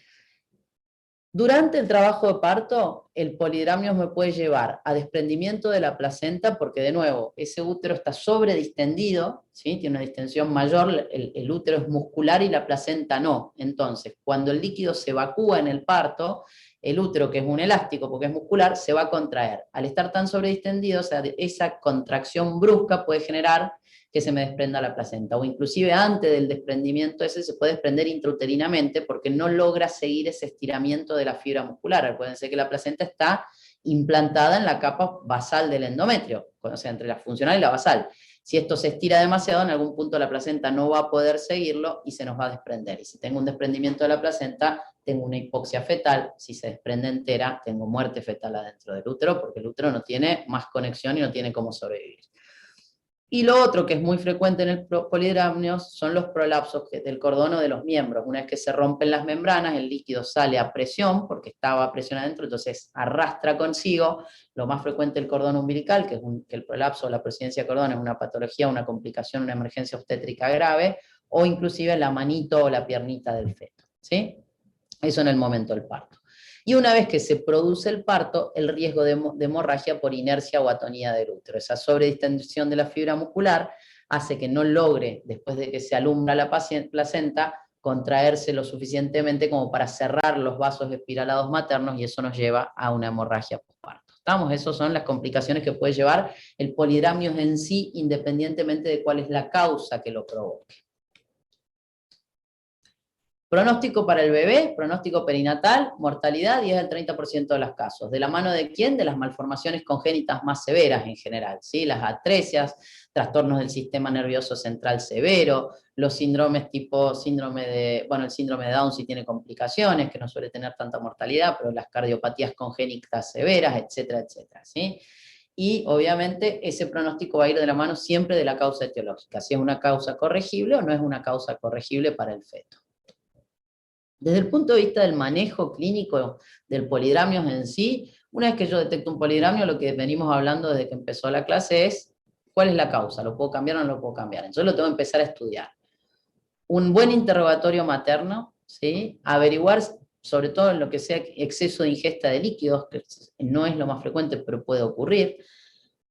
S1: Durante el trabajo de parto, el polidramnios me puede llevar a desprendimiento de la placenta porque, de nuevo, ese útero está sobredistendido, ¿sí? Tiene una distensión mayor, el útero es muscular y la placenta no. Entonces, cuando el líquido se evacúa en el parto, el útero, que es un elástico porque es muscular, se va a contraer. Al estar tan sobredistendido, o sea, esa contracción brusca puede generar que se me desprenda la placenta, o inclusive antes del desprendimiento ese se puede desprender intrauterinamente porque no logra seguir ese estiramiento de la fibra muscular. Acuérdense que la placenta está implantada en la capa basal del endometrio, o sea, entre la funcional y la basal. Si esto se estira demasiado, en algún punto la placenta no va a poder seguirlo y se nos va a desprender. Y si tengo un desprendimiento de la placenta, tengo una hipoxia fetal. Si se desprende entera, tengo muerte fetal adentro del útero, porque el útero no tiene más conexión y no tiene cómo sobrevivir. Y lo otro que es muy frecuente en el polidramnio son los prolapsos del cordón o de los miembros. Una vez que se rompen las membranas, el líquido sale a presión, porque estaba a presión adentro, entonces arrastra consigo, lo más frecuente el cordón umbilical, que el prolapso o la presidencia de cordón es una patología, una complicación, una emergencia obstétrica grave, o inclusive la manito o la piernita del feto, ¿sí? Eso en el momento del parto. Y una vez que se produce el parto, el riesgo de hemorragia por inercia o atonía del útero. Esa sobredistensión de la fibra muscular hace que no logre, después de que se alumbra la placenta, contraerse lo suficientemente como para cerrar los vasos espiralados maternos, y eso nos lleva a una hemorragia postparto. ¿Estamos? Esas son las complicaciones que puede llevar el polidramio en sí, independientemente de cuál es la causa que lo provoque. Pronóstico para el bebé, pronóstico perinatal, mortalidad 10 al 30% de los casos. ¿De la mano de quién? De las malformaciones congénitas más severas en general, ¿sí? Las atresias, trastornos del sistema nervioso central severo, los síndromes tipo síndrome de, bueno, el síndrome de Down sí tiene complicaciones, que no suele tener tanta mortalidad, pero las cardiopatías congénitas severas, etcétera, etcétera, ¿sí? Y obviamente ese pronóstico va a ir de la mano siempre de la causa etiológica, si es una causa corregible o no es una causa corregible para el feto. Desde el punto de vista del manejo clínico del polidramio en sí, una vez que yo detecto un polidramio, lo que venimos hablando desde que empezó la clase es cuál es la causa, ¿lo puedo cambiar o no lo puedo cambiar? Entonces lo tengo que empezar a estudiar. Un buen interrogatorio materno, ¿sí? Averiguar, sobre todo en lo que sea exceso de ingesta de líquidos, que no es lo más frecuente, pero puede ocurrir.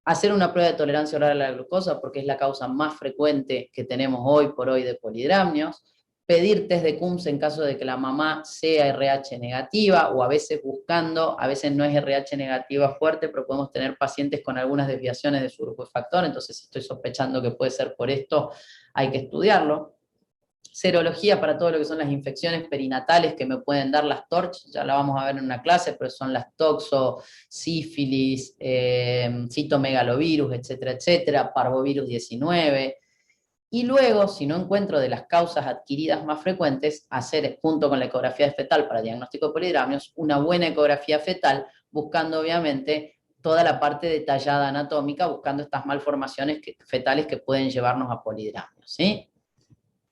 S1: Hacer una prueba de tolerancia oral a la glucosa, porque es la causa más frecuente que tenemos hoy por hoy de polidramnios. Pedir test de Coombs en caso de que la mamá sea RH negativa, o a veces buscando, a veces no es RH negativa fuerte, pero podemos tener pacientes con algunas desviaciones de su grupo de factor, entonces si estoy sospechando que puede ser por esto, hay que estudiarlo. Serología para todo lo que son las infecciones perinatales que me pueden dar las TORCH, ya la vamos a ver en una clase, pero son las toxo, sífilis, citomegalovirus, etcétera, etcétera, parvovirus 19. Y luego, si no encuentro de las causas adquiridas más frecuentes, hacer, junto con la ecografía fetal para diagnóstico de polidramnios, una buena ecografía fetal, buscando obviamente toda la parte detallada anatómica, buscando estas malformaciones fetales que pueden llevarnos a polidramnios, ¿sí?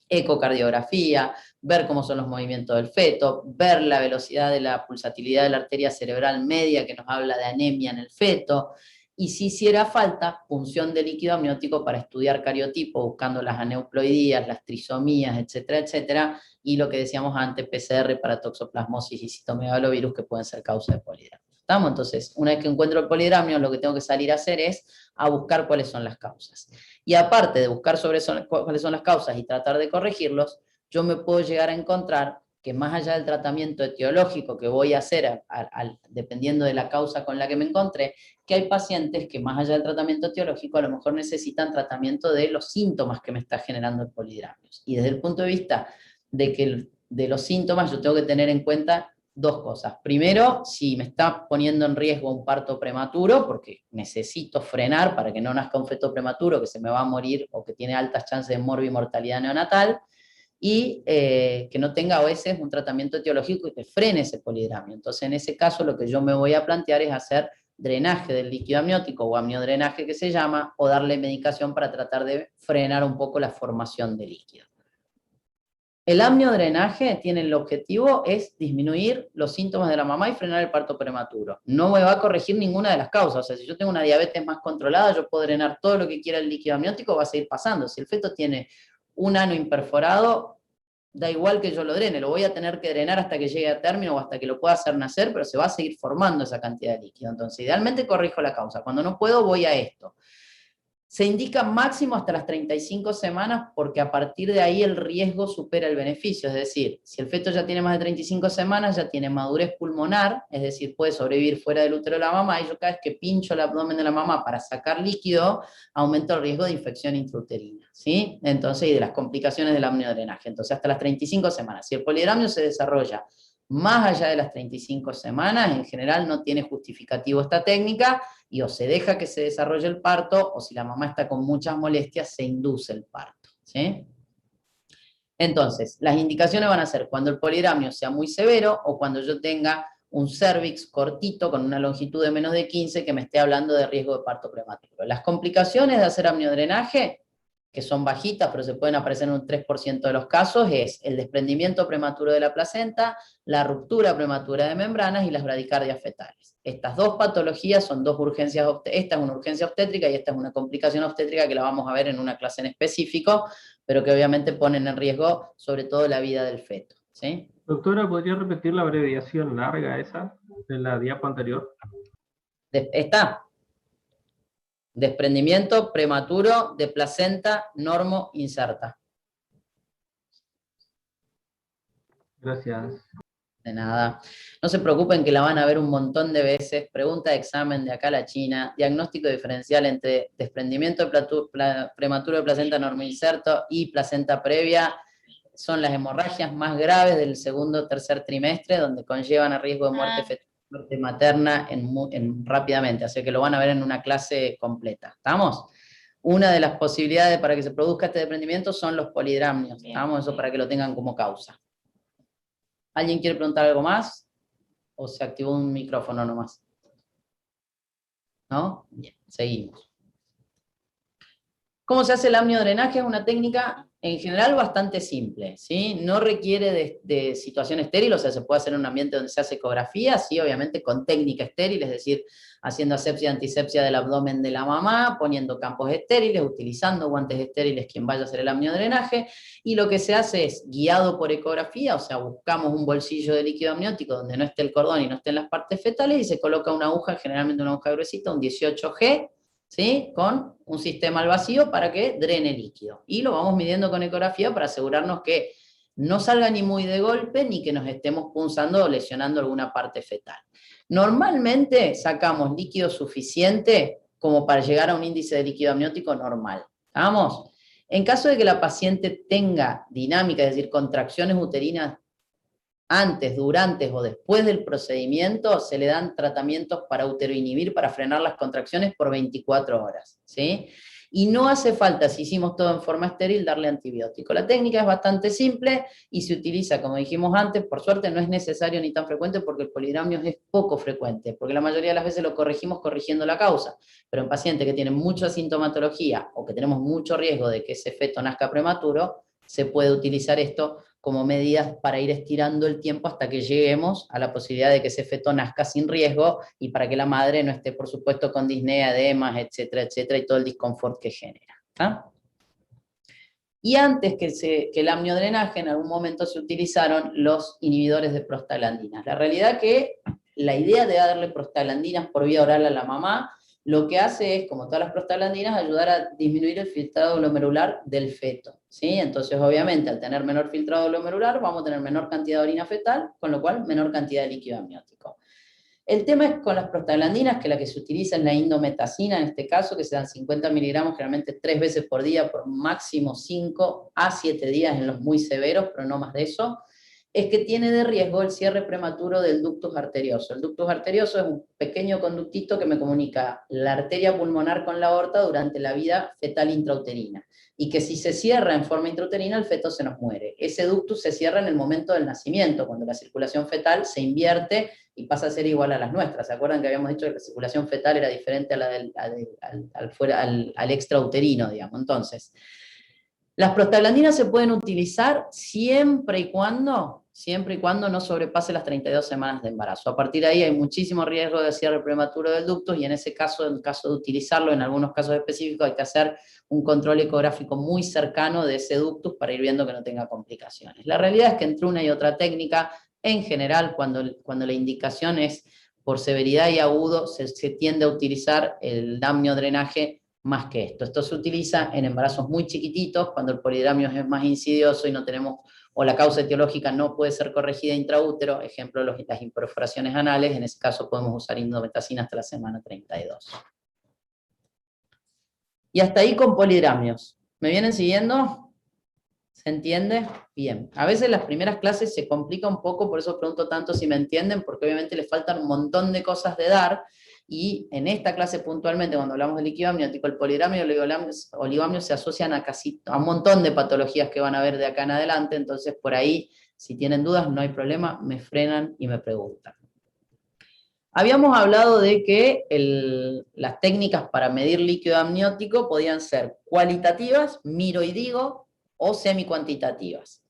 S1: Ecocardiografía, ver cómo son los movimientos del feto, ver la velocidad de la pulsatilidad de la arteria cerebral media que nos habla de anemia en el feto, y si hiciera falta, punción de líquido amniótico para estudiar cariotipo, buscando las aneuploidías, las trisomías, etcétera, etcétera, y lo que decíamos antes, PCR para toxoplasmosis y citomegalovirus que pueden ser causa de polidramio. ¿Estamos? Entonces, una vez que encuentro el polidramio, lo que tengo que salir a hacer es a buscar cuáles son las causas. Y aparte de buscar cuáles son las causas y tratar de corregirlos, yo me puedo llegar a encontrar que más allá del tratamiento etiológico que voy a hacer, dependiendo de la causa con la que me encontré, que hay pacientes que más allá del tratamiento etiológico a lo mejor necesitan tratamiento de los síntomas que me está generando el polidramio. Y desde el punto de vista de los síntomas, yo tengo que tener en cuenta dos cosas. Primero, si me está poniendo en riesgo un parto prematuro, porque necesito frenar para que no nazca un feto prematuro que se me va a morir o que tiene altas chances de morbimortalidad neonatal, y que no tenga a veces un tratamiento etiológico que frene ese polidramio. Entonces, en ese caso, lo que yo me voy a plantear es hacer drenaje del líquido amniótico, o amniodrenaje que se llama, o darle medicación para tratar de frenar un poco la formación de líquido. El amniodrenaje tiene el objetivo es disminuir los síntomas de la mamá y frenar el parto prematuro. No me va a corregir ninguna de las causas. O sea, si yo tengo una diabetes más controlada, yo puedo drenar todo lo que quiera el líquido amniótico, va a seguir pasando. Si el feto tiene un ano imperforado, da igual que yo lo drene, lo voy a tener que drenar hasta que llegue a término o hasta que lo pueda hacer nacer, pero se va a seguir formando esa cantidad de líquido. Entonces, idealmente corrijo la causa. Cuando no puedo, voy a esto. Se indica máximo hasta las 35 semanas porque a partir de ahí el riesgo supera el beneficio, es decir, si el feto ya tiene más de 35 semanas, ya tiene madurez pulmonar, es decir, puede sobrevivir fuera del útero de la mamá, y yo cada vez que pincho el abdomen de la mamá para sacar líquido, aumento el riesgo de infección intrauterina, ¿sí? Entonces, y de las complicaciones del amniodrenaje. Entonces, hasta las 35 semanas. Si el polidramio se desarrolla más allá de las 35 semanas, en general no tiene justificativo esta técnica, y o se deja que se desarrolle el parto, o si la mamá está con muchas molestias, se induce el parto, ¿sí? Entonces, las indicaciones van a ser cuando el polidramio sea muy severo, o cuando yo tenga un cervix cortito con una longitud de menos de 15 que me esté hablando de riesgo de parto prematuro. Las complicaciones de hacer amniodrenaje, que son bajitas, pero se pueden aparecer en un 3% de los casos, es el desprendimiento prematuro de la placenta, la ruptura prematura de membranas y las bradicardias fetales. Estas dos patologías son dos urgencias, esta es una urgencia obstétrica y esta es una complicación obstétrica que la vamos a ver en una clase en específico, pero que obviamente ponen en riesgo sobre todo la vida del feto, ¿sí?
S3: Doctora, ¿podría repetir la abreviación larga esa de la diapo anterior?
S1: Está. Desprendimiento prematuro de placenta normo inserta.
S3: Gracias.
S1: De nada. No se preocupen que la van a ver un montón de veces. Pregunta de examen de acá a la China. Diagnóstico diferencial entre desprendimiento prematuro de placenta normo inserto y placenta previa. Son las hemorragias más graves del segundo o tercer trimestre, donde conllevan a riesgo de muerte fetal, muerte materna rápidamente. Así que lo van a ver en una clase completa. ¿Estamos? Una de las posibilidades para que se produzca este desprendimiento son los polidramnios. ¿Estamos? Eso para que lo tengan como causa. ¿Alguien quiere preguntar algo más? ¿O se activó un micrófono nomás? ¿No? Bien, seguimos. ¿Cómo se hace el amniodrenaje? Es una técnica en general bastante simple, ¿sí? No requiere de situación estéril, o sea, se puede hacer en un ambiente donde se hace ecografía, sí, obviamente con técnica estéril, es decir, haciendo asepsia y antisepsia del abdomen de la mamá, poniendo campos estériles, utilizando guantes estériles quien vaya a hacer el amniodrenaje, y lo que se hace es, guiado por ecografía, o sea, buscamos un bolsillo de líquido amniótico donde no esté el cordón y no estén las partes fetales, y se coloca una aguja, generalmente una aguja gruesita, un 18G, ¿sí? Con un sistema al vacío para que drene líquido. Y lo vamos midiendo con ecografía para asegurarnos que no salga ni muy de golpe, ni que nos estemos punzando o lesionando alguna parte fetal. Normalmente sacamos líquido suficiente como para llegar a un índice de líquido amniótico normal. ¿Vamos? En caso de que la paciente tenga dinámica, es decir, contracciones uterinas antes, durante o después del procedimiento, se le dan tratamientos para uteroinhibir, para frenar las contracciones por 24 horas, ¿sí? Y no hace falta, si hicimos todo en forma estéril, darle antibiótico. La técnica es bastante simple y se utiliza, como dijimos antes, por suerte no es necesario ni tan frecuente porque el polidramnio es poco frecuente, porque la mayoría de las veces lo corregimos corrigiendo la causa, pero en pacientes que tienen mucha sintomatología o que tenemos mucho riesgo de que ese feto nazca prematuro, se puede utilizar esto como medidas para ir estirando el tiempo hasta que lleguemos a la posibilidad de que ese feto nazca sin riesgo y para que la madre no esté, por supuesto, con disnea, edemas, etcétera, etcétera, y todo el disconfort que genera. ¿Ah? Y antes que el amniodrenaje, en algún momento se utilizaron los inhibidores de prostaglandinas. La realidad que la idea de darle prostaglandinas por vía oral a la mamá lo que hace es, como todas las prostaglandinas, ayudar a disminuir el filtrado glomerular del feto, ¿sí? Entonces, obviamente, al tener menor filtrado glomerular, vamos a tener menor cantidad de orina fetal, con lo cual, menor cantidad de líquido amniótico. El tema es con las prostaglandinas, que la que se utiliza es la indometacina, en este caso, que se dan 50 miligramos, generalmente 3 veces por día, por máximo 5 a 7 días en los muy severos, pero no más de eso, es que tiene de riesgo el cierre prematuro del ductus arterioso. El ductus arterioso es un pequeño conductito que me comunica la arteria pulmonar con la aorta durante la vida fetal intrauterina, y que si se cierra en forma intrauterina, el feto se nos muere. Ese ductus se cierra en el momento del nacimiento, cuando la circulación fetal se invierte y pasa a ser igual a las nuestras. ¿Se acuerdan que habíamos dicho que la circulación fetal era diferente a la al extrauterino, digamos? Entonces, las prostaglandinas se pueden utilizar siempre y cuando no sobrepase las 32 semanas de embarazo. A partir de ahí hay muchísimo riesgo de cierre prematuro del ducto y en ese caso, en caso de utilizarlo, en algunos casos específicos hay que hacer un control ecográfico muy cercano de ese ductus para ir viendo que no tenga complicaciones. La realidad es que entre una y otra técnica, en general, cuando la indicación es por severidad y agudo, se tiende a utilizar el amniodrenaje más que esto. Esto se utiliza en embarazos muy chiquititos, cuando el polidramio es más insidioso y no tenemos, o la causa etiológica no puede ser corregida intraútero, ejemplo, las imperforaciones anales, en ese caso podemos usar indometacina hasta la semana 32. Y hasta ahí con polidramios. ¿Me vienen siguiendo? ¿Se entiende? Bien. A veces las primeras clases se complica un poco, por eso pregunto tanto si me entienden, porque obviamente les faltan un montón de cosas de dar, y en esta clase puntualmente, cuando hablamos de líquido amniótico, el polidramio y el oligoamnio se asocian a un montón de patologías que van a ver de acá en adelante, entonces por ahí, si tienen dudas, no hay problema, me frenan y me preguntan. Habíamos hablado de que las técnicas para medir líquido amniótico podían ser cualitativas, miro y digo, o semicuantitativas.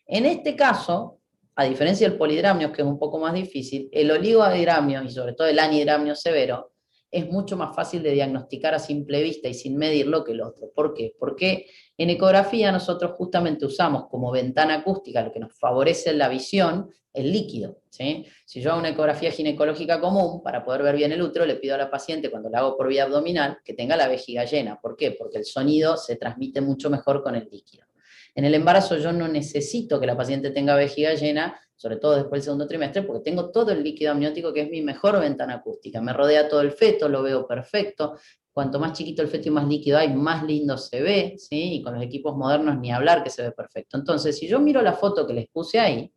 S1: En este caso, a diferencia del polidramnios, que es un poco más difícil, el oligohidramnios y sobre todo el anhidramnio severo es mucho más fácil de diagnosticar a simple vista y sin medirlo que el otro. ¿Por qué? Porque en ecografía nosotros justamente usamos como ventana acústica, lo que nos favorece la visión, el líquido, ¿sí? Si yo hago una ecografía ginecológica común, para poder ver bien el útero, le pido a la paciente, cuando la hago por vía abdominal, que tenga la vejiga llena. ¿Por qué? Porque el sonido se transmite mucho mejor con el líquido. En el embarazo yo no necesito que la paciente tenga vejiga llena, sobre todo después del segundo trimestre, porque tengo todo el líquido amniótico, que es mi mejor ventana acústica. Me rodea todo el feto, lo veo perfecto. Cuanto más chiquito el feto y más líquido hay, más lindo se ve, ¿sí? Y con los equipos modernos ni hablar que se ve perfecto. Entonces, si yo miro la foto que les puse ahí,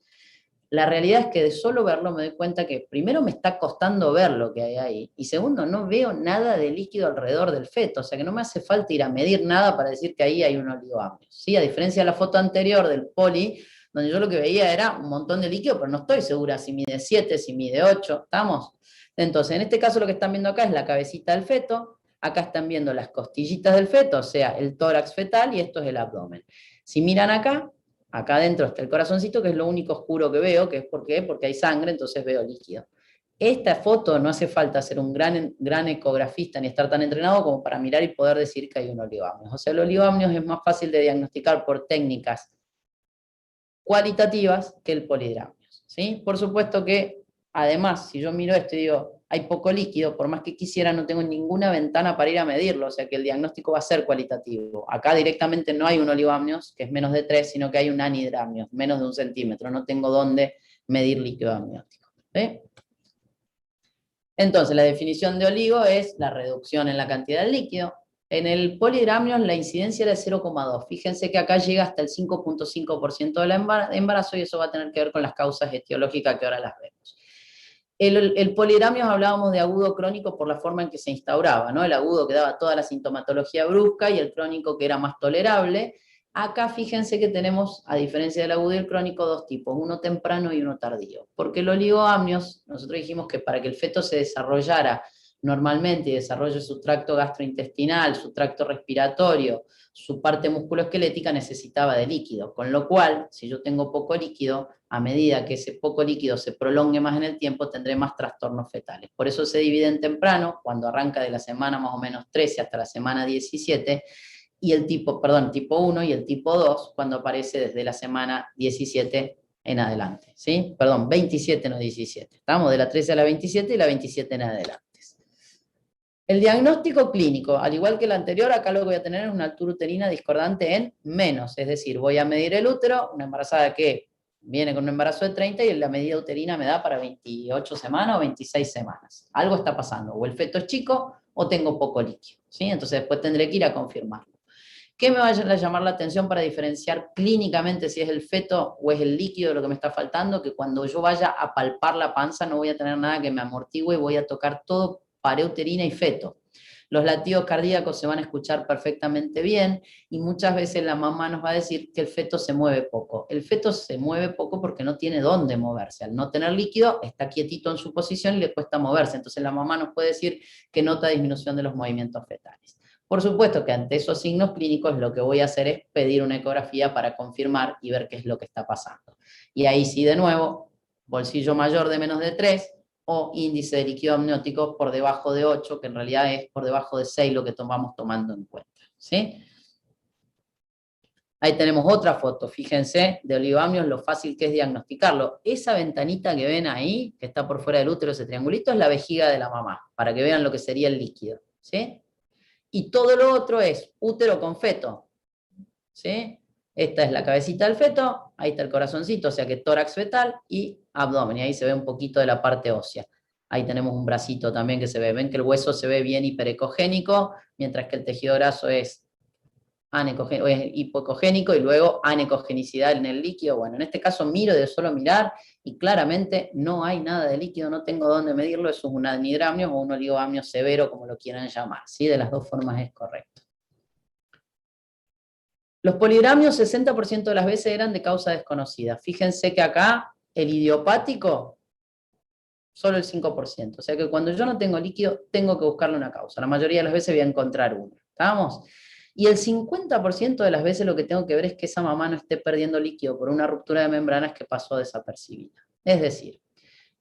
S1: la realidad es que de solo verlo me doy cuenta que primero me está costando ver lo que hay ahí, y segundo, no veo nada de líquido alrededor del feto, o sea que no me hace falta ir a medir nada para decir que ahí hay un oligoamnios, ¿sí? A diferencia de la foto anterior del poli, donde yo lo que veía era un montón de líquido, pero no estoy segura si mide 7, si mide 8, ¿estamos? Entonces, en este caso lo que están viendo acá es la cabecita del feto, acá están viendo las costillitas del feto, o sea, el tórax fetal, y esto es el abdomen. Si miran acá adentro está el corazoncito, que es lo único oscuro que veo, que es porque hay sangre, entonces veo líquido. Esta foto no hace falta ser un gran ecografista ni estar tan entrenado como para mirar y poder decir que hay un oligoamnios. O sea, el oligoamnios es más fácil de diagnosticar por técnicas cualitativas que el polidramnios, ¿sí? Por supuesto que, además, si yo miro esto y digo, hay poco líquido, por más que quisiera, no tengo ninguna ventana para ir a medirlo, o sea que el diagnóstico va a ser cualitativo. Acá directamente no hay un oligoamnios, que es menos de 3, sino que hay un anhidramnios, menos de 1 centímetro, no tengo dónde medir líquido amniótico, ¿sí? Entonces, la definición de oligo es la reducción en la cantidad de líquido. En el polidramnios la incidencia era de 0,2. Fíjense que acá llega hasta el 5,5% del embarazo, y eso va a tener que ver con las causas etiológicas que ahora las vemos. El polidramnios hablábamos de agudo crónico por la forma en que se instauraba, ¿no? El agudo que daba toda la sintomatología brusca y el crónico que era más tolerable. Acá fíjense que tenemos, a diferencia del agudo y el crónico, dos tipos, uno temprano y uno tardío. Porque el oligoamnios, nosotros dijimos que para que el feto se desarrollara normalmente y desarrolle su tracto gastrointestinal, su tracto respiratorio, su parte musculoesquelética, necesitaba de líquido. Con lo cual, si yo tengo poco líquido, a medida que ese poco líquido se prolongue más en el tiempo, tendré más trastornos fetales. Por eso se divide en temprano, cuando arranca de la semana más o menos 13 hasta la semana 17, y el tipo 1 y el tipo 2 cuando aparece desde la semana 17 en adelante, ¿sí? Perdón, 27, no 17. Estamos de la 13 a la 27 y la 27 en adelante. El diagnóstico clínico, al igual que el anterior, acá lo que voy a tener es una altura uterina discordante en menos, es decir, voy a medir el útero, una embarazada que viene con un embarazo de 30 y la medida uterina me da para 28 semanas o 26 semanas. Algo está pasando, o el feto es chico o tengo poco líquido, ¿sí? Entonces después tendré que ir a confirmarlo. ¿Qué me va a llamar la atención para diferenciar clínicamente si es el feto o es el líquido lo que me está faltando? Que cuando yo vaya a palpar la panza no voy a tener nada que me amortigüe, voy a tocar todo pared uterina y feto. Los latidos cardíacos se van a escuchar perfectamente bien y muchas veces la mamá nos va a decir que el feto se mueve poco. El feto se mueve poco porque no tiene dónde moverse. Al no tener líquido, está quietito en su posición y le cuesta moverse. Entonces la mamá nos puede decir que nota disminución de los movimientos fetales. Por supuesto que ante esos signos clínicos lo que voy a hacer es pedir una ecografía para confirmar y ver qué es lo que está pasando. Y ahí sí, de nuevo, bolsillo mayor de menos de 3, o índice de líquido amniótico por debajo de 8, que en realidad es por debajo de 6 lo que vamos tomando en cuenta, ¿sí? Ahí tenemos otra foto, fíjense, de oligoamnios, lo fácil que es diagnosticarlo. Esa ventanita que ven ahí, que está por fuera del útero, ese triangulito, es la vejiga de la mamá, para que vean lo que sería el líquido, ¿sí? Y todo lo otro es útero con feto, ¿sí? Esta es la cabecita del feto, ahí está el corazoncito, o sea que tórax fetal y abdomen, y ahí se ve un poquito de la parte ósea. Ahí tenemos un bracito también que se ve. Ven que el hueso se ve bien hiperecogénico, mientras que el tejido graso es hipocogénico y luego anecogenicidad en el líquido. Bueno, en este caso miro de solo mirar y claramente no hay nada de líquido, no tengo dónde medirlo, eso es un anhidramnios o un oligoamnios severo, como lo quieran llamar, ¿sí? De las dos formas es correcto. Los polidramnios 60% de las veces eran de causa desconocida. Fíjense que acá el idiopático solo el 5%. O sea que cuando yo no tengo líquido, tengo que buscarle una causa. La mayoría de las veces voy a encontrar una. ¿Estamos? Y el 50% de las veces lo que tengo que ver es que esa mamá no esté perdiendo líquido por una ruptura de membranas que pasó desapercibida. Es decir,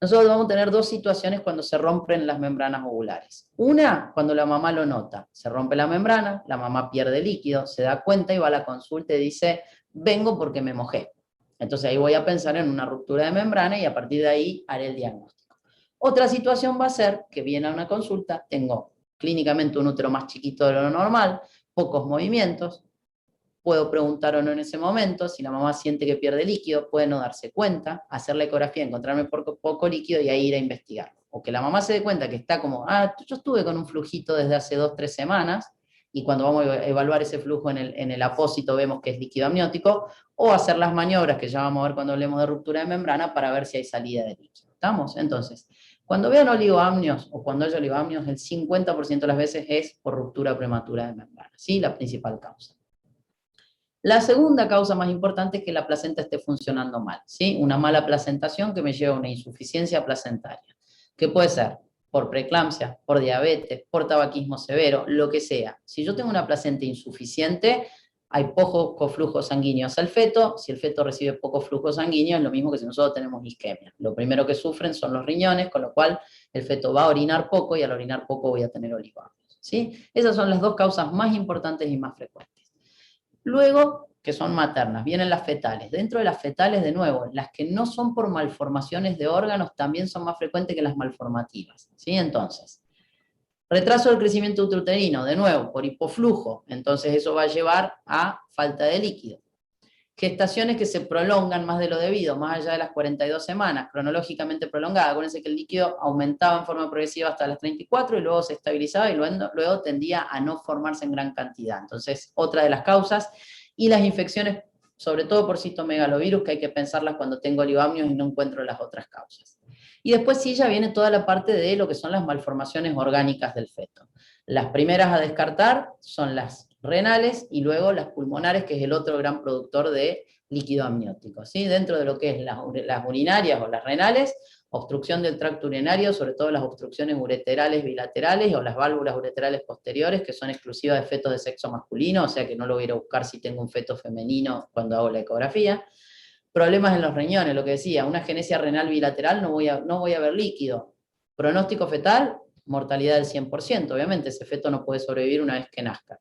S1: nosotros vamos a tener dos situaciones cuando se rompen las membranas ovulares. Una, cuando la mamá lo nota, se rompe la membrana, la mamá pierde líquido, se da cuenta y va a la consulta y dice, vengo porque me mojé. Entonces ahí voy a pensar en una ruptura de membrana y a partir de ahí haré el diagnóstico. Otra situación va a ser que viene a una consulta, tengo clínicamente un útero más chiquito de lo normal, pocos movimientos, puedo preguntar o no en ese momento, si la mamá siente que pierde líquido, puede no darse cuenta, hacer la ecografía, encontrarme poco líquido y ahí ir a investigar. O que la mamá se dé cuenta que está como, yo estuve con un flujito desde hace 2-3 semanas, y cuando vamos a evaluar ese flujo en el apósito vemos que es líquido amniótico, o hacer las maniobras que ya vamos a ver cuando hablemos de ruptura de membrana para ver si hay salida de líquido. ¿Estamos? Entonces, cuando vean oligoamnios o cuando hay oligoamnios, el 50% de las veces es por ruptura prematura de membrana, ¿sí? La principal causa. La segunda causa más importante es que la placenta esté funcionando mal, ¿sí? Una mala placentación que me lleva a una insuficiencia placentaria, que puede ser por preeclampsia, por diabetes, por tabaquismo severo, lo que sea. Si yo tengo una placenta insuficiente, hay poco flujo sanguíneo hacia el feto. Si el feto recibe poco flujo sanguíneo, es lo mismo que si nosotros tenemos isquemia. Lo primero que sufren son los riñones, con lo cual el feto va a orinar poco y al orinar poco voy a tener oligoamnios, ¿sí? Esas son las dos causas más importantes y más frecuentes. Luego, que son maternas, vienen las fetales. Dentro de las fetales, de nuevo, las que no son por malformaciones de órganos también son más frecuentes que las malformativas, ¿sí? Entonces, retraso del crecimiento uterino, de nuevo, por hipoflujo, entonces eso va a llevar a falta de líquido. Gestaciones que se prolongan más de lo debido, más allá de las 42 semanas, cronológicamente prolongada. Acuérdense que el líquido aumentaba en forma progresiva hasta las 34 y luego se estabilizaba y luego tendía a no formarse en gran cantidad. Entonces, otra de las causas. Y las infecciones, sobre todo por citomegalovirus, que hay que pensarlas cuando tengo oligoamnios y no encuentro las otras causas. Y después sí ya viene toda la parte de lo que son las malformaciones orgánicas del feto. Las primeras a descartar son las renales y luego las pulmonares, que es el otro gran productor de líquido amniótico, ¿sí? Dentro de lo que es las urinarias o las renales, obstrucción del tracto urinario, sobre todo las obstrucciones ureterales bilaterales o las válvulas ureterales posteriores, que son exclusivas de fetos de sexo masculino, o sea que no lo voy a ir a buscar si tengo un feto femenino cuando hago la ecografía. Problemas en los riñones, lo que decía, una agenesia renal bilateral no voy a ver líquido. Pronóstico fetal, mortalidad del 100%, obviamente ese feto no puede sobrevivir una vez que nazca.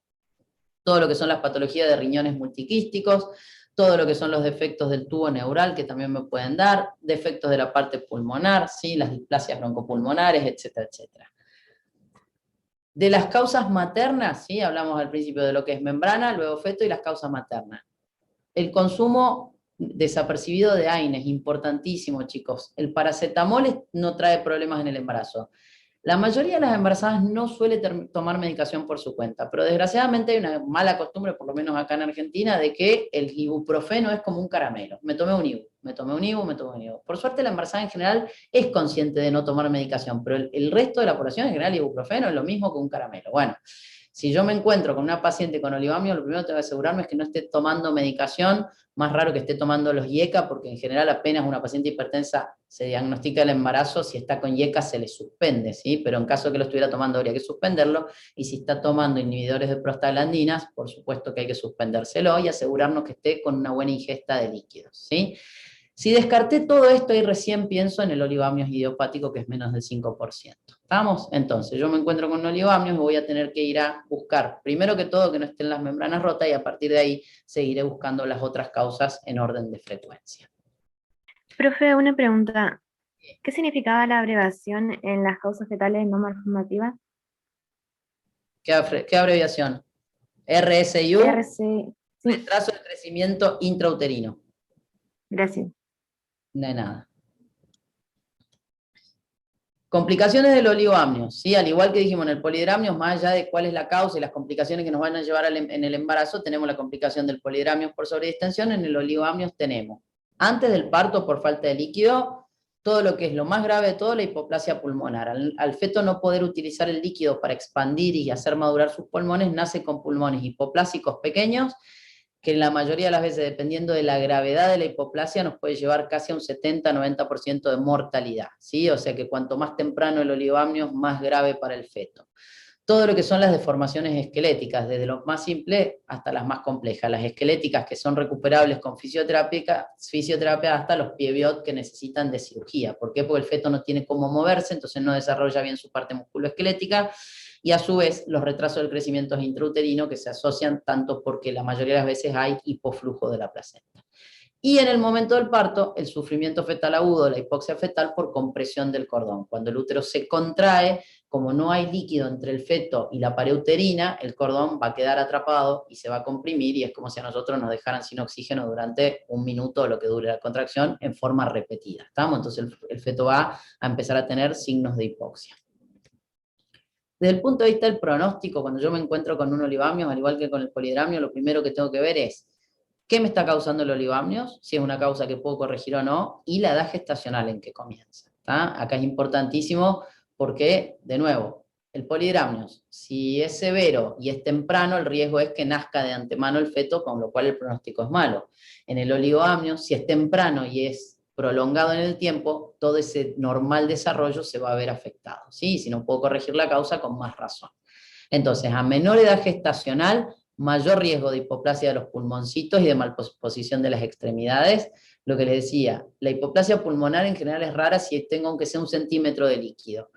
S1: Todo lo que son las patologías de riñones multiquísticos, todo lo que son los defectos del tubo neural que también me pueden dar, defectos de la parte pulmonar, ¿sí? Las displasias broncopulmonares, etcétera, etcétera. De las causas maternas, ¿sí? Hablamos al principio de lo que es membrana, luego feto y las causas maternas. El consumo desapercibido de AINES, importantísimo, chicos. El paracetamol no trae problemas en el embarazo. La mayoría de las embarazadas no suele tomar medicación por su cuenta, pero desgraciadamente hay una mala costumbre, por lo menos acá en Argentina, de que el ibuprofeno es como un caramelo. Me tomé un ibu, me tomé un ibu, me tomé un ibu. Por suerte la embarazada en general es consciente de no tomar medicación, pero el resto de la población en general ibuprofeno es lo mismo que un caramelo. Bueno, si yo me encuentro con una paciente con oligoamio, lo primero que tengo que asegurarme es que no esté tomando medicación, más raro que esté tomando los IECA, porque en general apenas una paciente hipertensa se diagnostica el embarazo, si está con IECA se le suspende, ¿sí? Pero en caso de que lo estuviera tomando habría que suspenderlo, y si está tomando inhibidores de prostaglandinas, por supuesto que hay que suspendérselo y asegurarnos que esté con una buena ingesta de líquidos, ¿sí? Si descarté todo esto, ahí recién pienso en el oligoamnios idiopático, que es menos del 5%. ¿Estamos? Entonces, yo me encuentro con oligoamnios y voy a tener que ir a buscar, primero que todo, que no estén las membranas rotas, y a partir de ahí seguiré buscando las otras causas en orden de frecuencia.
S2: Profe, una pregunta. ¿Qué significaba la abreviación en las causas fetales no malformativas?
S1: ¿Qué abreviación? RSIU,
S2: RC. Sí,
S1: retraso de crecimiento intrauterino.
S2: gracias.
S1: De nada. Complicaciones del oligoamnio, ¿sí? Al igual que dijimos en el polidramnio, más allá de cuál es la causa y las complicaciones que nos van a llevar en el embarazo, tenemos la complicación del polidramnio por sobredistensión. En el oligoamnio tenemos, antes del parto por falta de líquido, todo lo que es lo más grave de todo, la hipoplasia pulmonar. Al feto no poder utilizar el líquido para expandir y hacer madurar sus pulmones, nace con pulmones hipoplásicos pequeños, que la mayoría de las veces, dependiendo de la gravedad de la hipoplasia, nos puede llevar casi a un 70-90% de mortalidad, ¿sí? O sea que cuanto más temprano el oligoamnios, más grave para el feto. Todo lo que son las deformaciones esqueléticas, desde lo más simple hasta las más complejas. Las esqueléticas que son recuperables con fisioterapia hasta los piebiot que necesitan de cirugía. ¿Por qué? Porque el feto no tiene cómo moverse, entonces no desarrolla bien su parte musculoesquelética, y a su vez los retrasos del crecimiento intrauterino que se asocian tanto porque la mayoría de las veces hay hipoflujo de la placenta. Y en el momento del parto, el sufrimiento fetal agudo, la hipoxia fetal por compresión del cordón. Cuando el útero se contrae, como no hay líquido entre el feto y la pared uterina, el cordón va a quedar atrapado y se va a comprimir, y es como si a nosotros nos dejaran sin oxígeno durante 1 minuto o lo que dure la contracción en forma repetida. ¿Estamos? Entonces el feto va a empezar a tener signos de hipoxia. Desde el punto de vista del pronóstico, cuando yo me encuentro con un oligoamnios, al igual que con el polidramnio, lo primero que tengo que ver es qué me está causando el oligoamnios, si es una causa que puedo corregir o no, y la edad gestacional en que comienza. ¿Tá? Acá es importantísimo porque, de nuevo, el polidramnios, si es severo y es temprano, el riesgo es que nazca de antemano el feto, con lo cual el pronóstico es malo. En el oligoamnios, si es temprano y es prolongado en el tiempo, todo ese normal desarrollo se va a ver afectado, ¿sí? Si no puedo corregir la causa, con más razón. Entonces, a menor edad gestacional, mayor riesgo de hipoplasia de los pulmoncitos y de malposición de las extremidades. Lo que les decía, la hipoplasia pulmonar en general es rara si tengo aunque sea 1 centímetro de líquido.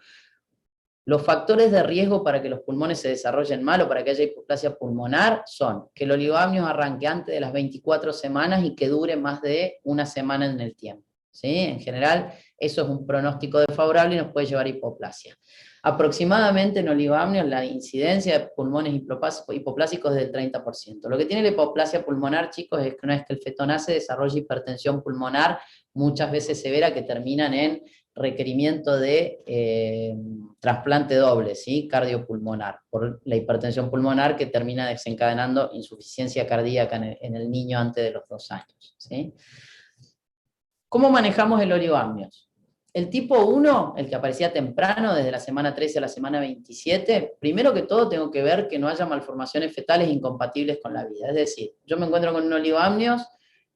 S1: Los factores de riesgo para que los pulmones se desarrollen mal o para que haya hipoplasia pulmonar son que el oligoamnios arranque antes de las 24 semanas y que dure más de 1 semana en el tiempo, ¿sí? En general, eso es un pronóstico desfavorable y nos puede llevar a hipoplasia. Aproximadamente en oligoamnios la incidencia de pulmones hipoplásicos es del 30%. Lo que tiene la hipoplasia pulmonar, chicos, es que una vez que el feto nace desarrolla hipertensión pulmonar, muchas veces severa, que terminan en requerimiento de trasplante doble, ¿sí? Cardiopulmonar, por la hipertensión pulmonar que termina desencadenando insuficiencia cardíaca en el niño antes de los 2 años, ¿sí? ¿Cómo manejamos el oligoamnios? El tipo 1, el que aparecía temprano, desde la semana 13 a la semana 27, primero que todo tengo que ver que no haya malformaciones fetales incompatibles con la vida. Es decir, yo me encuentro con un oligoamnios,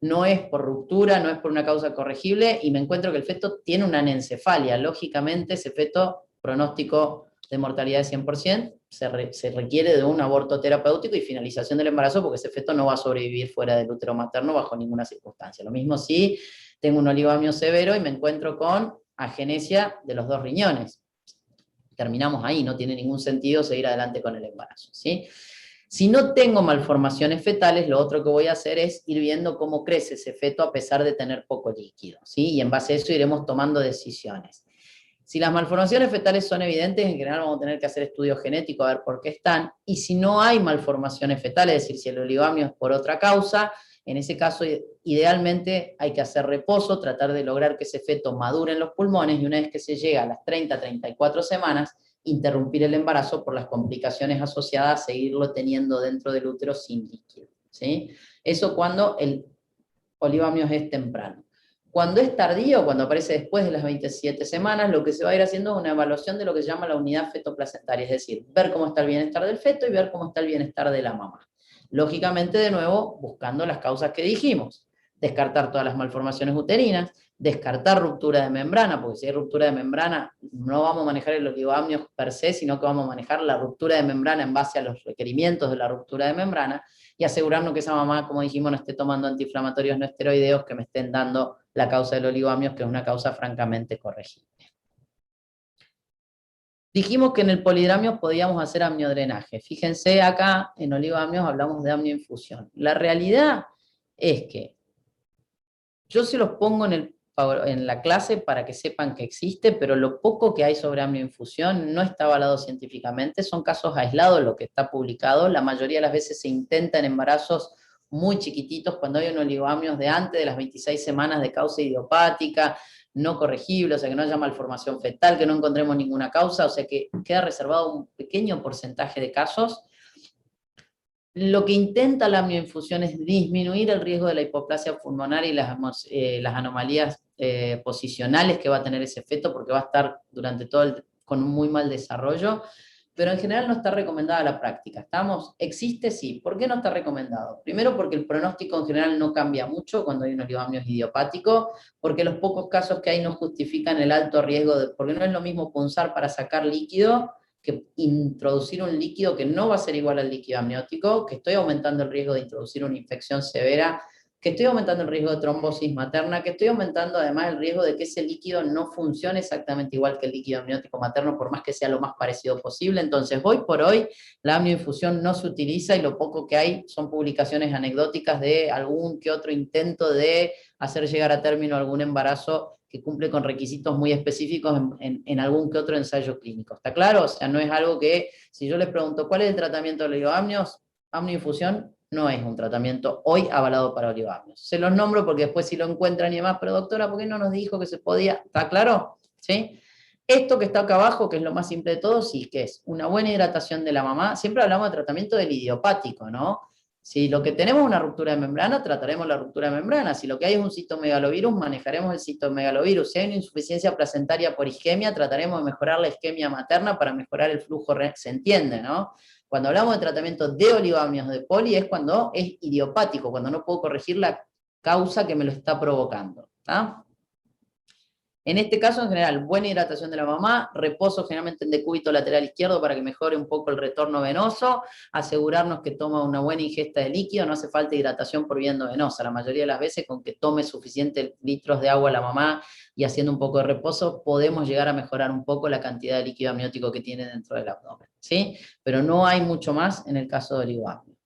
S1: no es por ruptura, no es por una causa corregible, y me encuentro que el feto tiene una anencefalia. Lógicamente, ese feto, pronóstico de mortalidad de 100%, se requiere de un aborto terapéutico y finalización del embarazo, porque ese feto no va a sobrevivir fuera del útero materno bajo ninguna circunstancia. Lo mismo si tengo un oligoamnio severo y me encuentro con agenesia de los 2 riñones. Terminamos ahí, no tiene ningún sentido seguir adelante con el embarazo, ¿sí? Si no tengo malformaciones fetales, lo otro que voy a hacer es ir viendo cómo crece ese feto a pesar de tener poco líquido, ¿sí? Y en base a eso iremos tomando decisiones. Si las malformaciones fetales son evidentes, en general vamos a tener que hacer estudios genéticos a ver por qué están, y si no hay malformaciones fetales, es decir, si el oligoamnio es por otra causa, en ese caso, idealmente hay que hacer reposo, tratar de lograr que ese feto madure en los pulmones, y una vez que se llega a las 30-34 semanas, interrumpir el embarazo por las complicaciones asociadas a seguirlo teniendo dentro del útero sin líquido, ¿sí? Eso cuando el oligoamnios es temprano. Cuando es tardío, cuando aparece después de las 27 semanas, lo que se va a ir haciendo es una evaluación de lo que se llama la unidad fetoplacentaria, es decir, ver cómo está el bienestar del feto y ver cómo está el bienestar de la mamá. Lógicamente, de nuevo, buscando las causas que dijimos. Descartar todas las malformaciones uterinas, descartar ruptura de membrana, porque si hay ruptura de membrana, no vamos a manejar el oligoamnios per se, sino que vamos a manejar la ruptura de membrana en base a los requerimientos de la ruptura de membrana, y asegurarnos que esa mamá, como dijimos, no esté tomando antiinflamatorios no esteroideos que me estén dando la causa del oligoamnios, que es una causa francamente corregible. Dijimos que en el polidramio podíamos hacer amniodrenaje. Fíjense acá, en oligoamnios hablamos de amnioinfusión. La realidad es que yo se los pongo en la clase para que sepan que existe, pero lo poco que hay sobre amnioinfusión no está avalado científicamente, son casos aislados lo que está publicado, la mayoría de las veces se intenta en embarazos muy chiquititos, cuando hay un oligoamnios de antes de las 26 semanas de causa idiopática, no corregible, o sea que no haya malformación fetal, que no encontremos ninguna causa, o sea que queda reservado un pequeño porcentaje de casos. Lo que intenta la amnioinfusión es disminuir el riesgo de la hipoplasia pulmonar y las anomalías posicionales que va a tener ese feto, porque va a estar durante todo con un muy mal desarrollo, pero en general no está recomendada la práctica. ¿Estamos? ¿Existe? Sí. ¿Por qué no está recomendado? Primero porque el pronóstico en general no cambia mucho cuando hay un oligoamnios idiopático, porque los pocos casos que hay no justifican el alto riesgo, porque no es lo mismo punzar para sacar líquido que introducir un líquido que no va a ser igual al líquido amniótico, que estoy aumentando el riesgo de introducir una infección severa, que estoy aumentando el riesgo de trombosis materna, que estoy aumentando además el riesgo de que ese líquido no funcione exactamente igual que el líquido amniótico materno, por más que sea lo más parecido posible. Entonces, hoy por hoy, la amnioinfusión no se utiliza y lo poco que hay son publicaciones anecdóticas de algún que otro intento de hacer llegar a término algún embarazo que cumple con requisitos muy específicos en algún que otro ensayo clínico. ¿Está claro? O sea, no es algo que, si yo les pregunto, ¿cuál es el tratamiento de oligoamnios? Amnioinfusión no es un tratamiento hoy avalado para oligoamnios. Se los nombro porque después si lo encuentran y demás, pero doctora, ¿por qué no nos dijo que se podía? ¿Está claro? ¿Sí? Esto que está acá abajo, que es lo más simple de todo, sí, que es una buena hidratación de la mamá. Siempre hablamos de tratamiento del idiopático, ¿no? Si lo que tenemos es una ruptura de membrana, trataremos la ruptura de membrana. Si lo que hay es un citomegalovirus, manejaremos el citomegalovirus. Si hay una insuficiencia placentaria por isquemia, trataremos de mejorar la isquemia materna para mejorar el flujo, se entiende, ¿no? Cuando hablamos de tratamiento de oligoamnios de poli es cuando es idiopático, cuando no puedo corregir la causa que me lo está provocando. ¿Tá? En este caso, en general, buena hidratación de la mamá, reposo generalmente en decúbito lateral izquierdo para que mejore un poco el retorno venoso, asegurarnos que toma una buena ingesta de líquido, no hace falta hidratación por vía endovenosa, la mayoría de las veces con que tome suficientes litros de agua la mamá y haciendo un poco de reposo, podemos llegar a mejorar un poco la cantidad de líquido amniótico que tiene dentro del abdomen, ¿sí? Pero no hay mucho más en el caso de oligoamnios.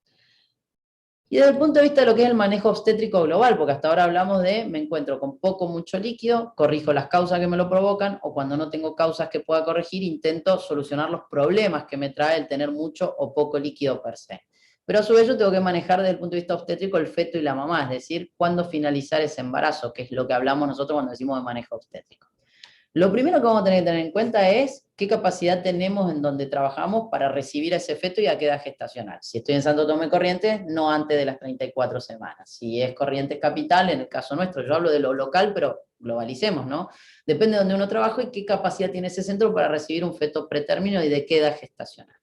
S1: Y desde el punto de vista de lo que es el manejo obstétrico global, porque hasta ahora hablamos de, me encuentro con poco, mucho líquido, corrijo las causas que me lo provocan, o cuando no tengo causas que pueda corregir, intento solucionar los problemas que me trae el tener mucho o poco líquido per se. Pero a su vez yo tengo que manejar desde el punto de vista obstétrico el feto y la mamá, es decir, cuándo finalizar ese embarazo, que es lo que hablamos nosotros cuando decimos de manejo obstétrico. Lo primero que vamos a tener que tener en cuenta es qué capacidad tenemos en donde trabajamos para recibir a ese feto y a qué edad gestacional. Si estoy en Santo Tomé Corrientes, no antes de las 34 semanas. Si es Corrientes Capital, en el caso nuestro, yo hablo de lo local, pero globalicemos, ¿no? Depende de donde uno trabaja y qué capacidad tiene ese centro para recibir un feto pretérmino y de qué edad gestacional.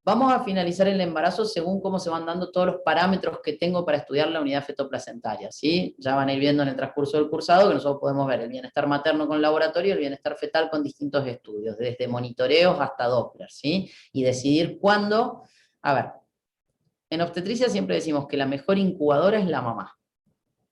S1: Vamos a finalizar el embarazo según cómo se van dando todos los parámetros que tengo para estudiar la unidad fetoplacentaria, ¿sí? Ya van a ir viendo en el transcurso del cursado que nosotros podemos ver el bienestar materno con laboratorio y el bienestar fetal con distintos estudios, desde monitoreos hasta Doppler, ¿sí? Y decidir cuándo. A ver, en obstetricia siempre decimos que la mejor incubadora es la mamá,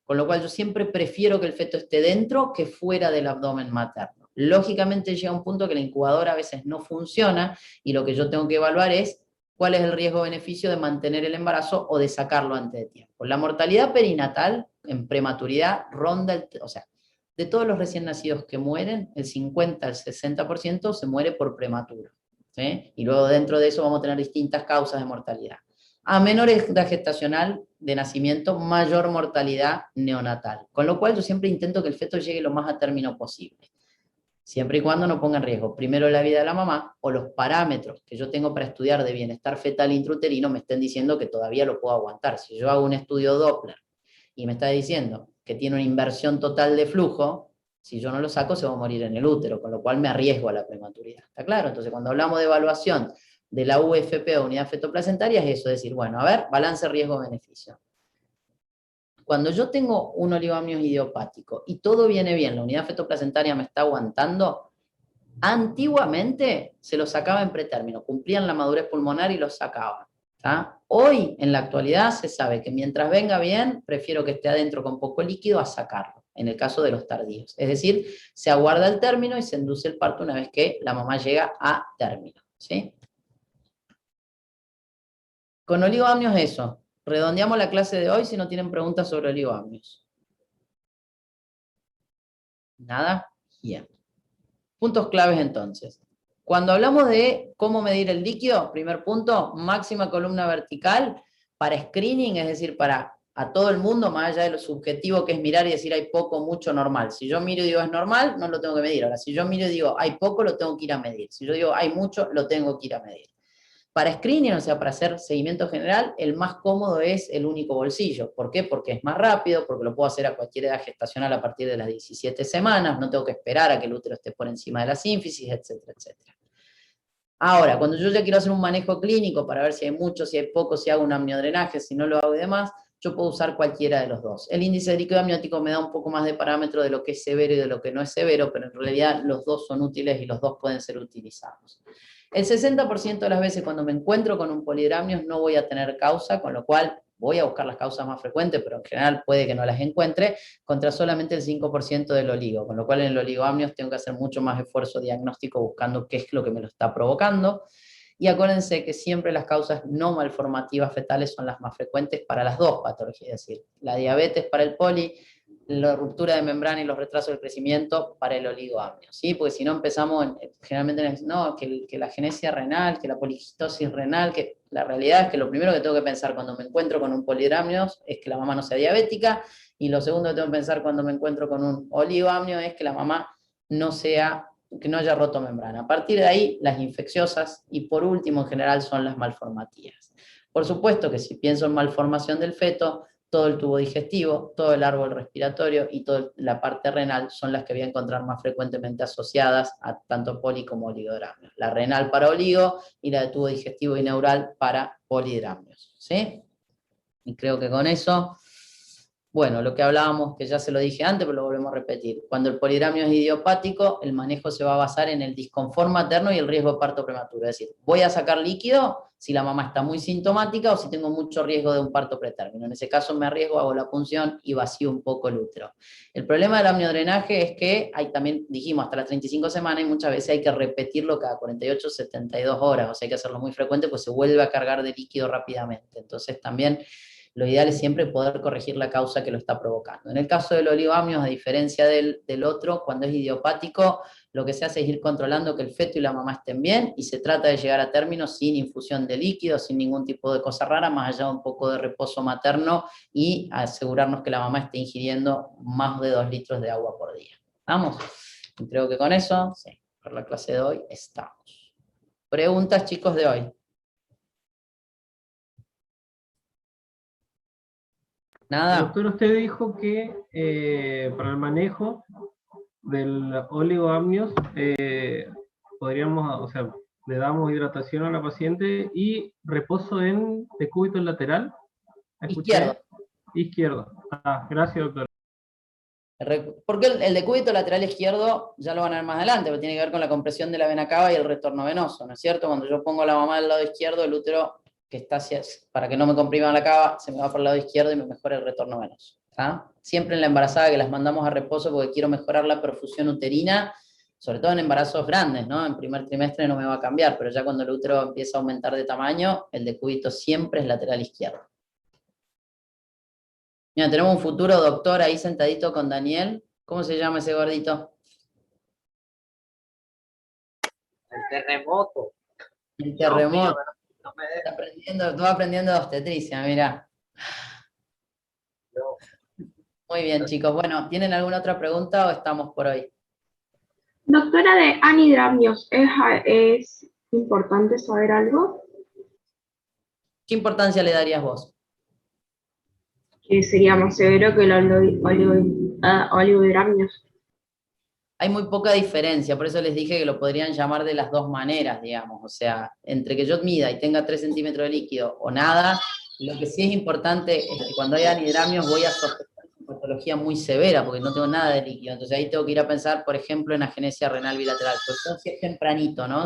S1: con lo cual yo siempre prefiero que el feto esté dentro que fuera del abdomen materno. Lógicamente llega un punto que la incubadora a veces no funciona y lo que yo tengo que evaluar es cuál es el riesgo-beneficio de mantener el embarazo o de sacarlo antes de tiempo. La mortalidad perinatal en prematuridad ronda, o sea, de todos los recién nacidos que mueren, el 50 al 60% se muere por prematuro, ¿sí? Y luego dentro de eso vamos a tener distintas causas de mortalidad. A menor edad gestacional de nacimiento, mayor mortalidad neonatal. Con lo cual yo siempre intento que el feto llegue lo más a término posible. Siempre y cuando no ponga en riesgo primero la vida de la mamá o los parámetros que yo tengo para estudiar de bienestar fetal intrauterino me estén diciendo que todavía lo puedo aguantar. Si yo hago un estudio Doppler y me está diciendo que tiene una inversión total de flujo, si yo no lo saco se va a morir en el útero, con lo cual me arriesgo a la prematuridad. ¿Está claro? Entonces cuando hablamos de evaluación de la UFP o unidad fetoplacentaria es eso, es decir, bueno, a ver, balance riesgo-beneficio. Cuando yo tengo un oligoamnios idiopático y todo viene bien, la unidad fetoplacentaria me está aguantando, antiguamente se lo sacaba en pretérmino, cumplían la madurez pulmonar y lo sacaban. ¿Tá? Hoy, en la actualidad, se sabe que mientras venga bien, prefiero que esté adentro con poco líquido a sacarlo, en el caso de los tardíos. Es decir, se aguarda el término y se induce el parto una vez que la mamá llega a término, ¿sí? Con oligoamnios eso. Redondeamos la clase de hoy si no tienen preguntas sobre oligoamnios. ¿Nada? Bien. Puntos claves entonces. Cuando hablamos de cómo medir el líquido, primer punto, máxima columna vertical para screening, es decir, para a todo el mundo, más allá de lo subjetivo que es mirar y decir hay poco, mucho, normal. Si yo miro y digo es normal, no lo tengo que medir. Ahora, si yo miro y digo hay poco, lo tengo que ir a medir. Si yo digo hay mucho, lo tengo que ir a medir. Para screening, o sea, para hacer seguimiento general, el más cómodo es el único bolsillo. ¿Por qué? Porque es más rápido, porque lo puedo hacer a cualquier edad gestacional a partir de las 17 semanas, no tengo que esperar a que el útero esté por encima de la sínfisis, etcétera, etcétera. Ahora, cuando yo ya quiero hacer un manejo clínico para ver si hay mucho, si hay poco, si hago un amniodrenaje, si no lo hago y demás, yo puedo usar cualquiera de los dos. El índice de líquido amniótico me da un poco más de parámetro de lo que es severo y de lo que no es severo, pero en realidad los dos son útiles y los dos pueden ser utilizados. El 60% de las veces cuando me encuentro con un polidramnios no voy a tener causa, con lo cual voy a buscar las causas más frecuentes, pero en general puede que no las encuentre, contra solamente el 5% del oligo, con lo cual en el oligoamnios tengo que hacer mucho más esfuerzo diagnóstico buscando qué es lo que me lo está provocando. Y acuérdense que siempre las causas no malformativas fetales son las más frecuentes para las dos patologías, es decir, la diabetes para el poli, la ruptura de membrana y los retrasos del crecimiento para el oligoamnio, ¿sí? Porque si no empezamos, generalmente, no, que la genesia renal, que la poliquistosis renal, que la realidad es que lo primero que tengo que pensar cuando me encuentro con un polidramnios es que la mamá no sea diabética, y lo segundo que tengo que pensar cuando me encuentro con un oligoamnio es que la mamá no sea, que no haya roto membrana. A partir de ahí, las infecciosas, y por último, en general, son las malformativas. Por supuesto que si pienso en malformación del feto, todo el tubo digestivo, todo el árbol respiratorio y toda la parte renal son las que voy a encontrar más frecuentemente asociadas a tanto poli como oligodramios. La renal para oligo y la de tubo digestivo y neural para polidramios, ¿sí? Y creo que con eso, bueno, lo que hablábamos, que ya se lo dije antes, pero lo volvemos a repetir. Cuando el polidramio es idiopático, el manejo se va a basar en el disconfort materno y el riesgo de parto prematuro. Es decir, voy a sacar líquido si la mamá está muy sintomática o si tengo mucho riesgo de un parto pretérmino. En ese caso me arriesgo, hago la punción y vacío un poco el útero. El problema del amniodrenaje es que hay también, dijimos, hasta las 35 semanas y muchas veces hay que repetirlo cada 48, 72 horas. O sea, hay que hacerlo muy frecuente, pues se vuelve a cargar de líquido rápidamente. Entonces también lo ideal es siempre poder corregir la causa que lo está provocando. En el caso del oligoamnios, a diferencia del otro, cuando es idiopático, lo que se hace es ir controlando que el feto y la mamá estén bien, y se trata de llegar a término sin infusión de líquido, sin ningún tipo de cosa rara, más allá de un poco de reposo materno, y asegurarnos que la mamá esté ingiriendo más de 2 litros de agua por día. ¿Vamos? Y creo que con eso, sí, por la clase de hoy estamos. Preguntas, chicos, de hoy. Nada.
S3: Doctor, usted dijo que para el manejo del oligoamnios podríamos, o sea, le damos hidratación a la paciente y reposo en decúbito lateral.
S1: Izquierdo.
S3: Izquierdo. Ah, gracias, doctor.
S1: Porque el decúbito lateral izquierdo ya lo van a ver más adelante, pero tiene que ver con la compresión de la vena cava y el retorno venoso, ¿no es cierto? Cuando yo pongo a la mamá del lado izquierdo, el útero que está hacia, para que no me comprima la cava, se me va por el lado izquierdo y me mejora el retorno venoso. ¿Tá? Siempre en la embarazada, que las mandamos a reposo porque quiero mejorar la perfusión uterina, sobre todo en embarazos grandes, ¿no? En primer trimestre no me va a cambiar, pero ya cuando el útero empieza a aumentar de tamaño, el decúbito siempre es lateral izquierdo. Mira, tenemos un futuro doctor ahí sentadito con Daniel. ¿Cómo se llama ese gordito?
S4: El terremoto.
S1: El terremoto.
S4: Mío, no me deja.
S1: Estuvo aprendiendo de obstetricia, mira. Muy bien, chicos. Bueno, ¿tienen alguna otra pregunta o estamos por hoy?
S5: Doctora, de anidramios, ¿es importante saber algo?
S1: ¿Qué importancia le darías vos?
S5: Que sería más severo que el oligodramios.
S1: Hay muy poca diferencia, por eso les dije que lo podrían llamar de las dos maneras, digamos. O sea, entre que yo mida y tenga 3 centímetros de líquido o nada, lo que sí es importante es que cuando hay anidramios voy a sospechar una patología muy severa, porque no tengo nada de líquido. Entonces ahí tengo que ir a pensar, por ejemplo, en agenesia renal bilateral. Por eso si es tempranito, ¿no?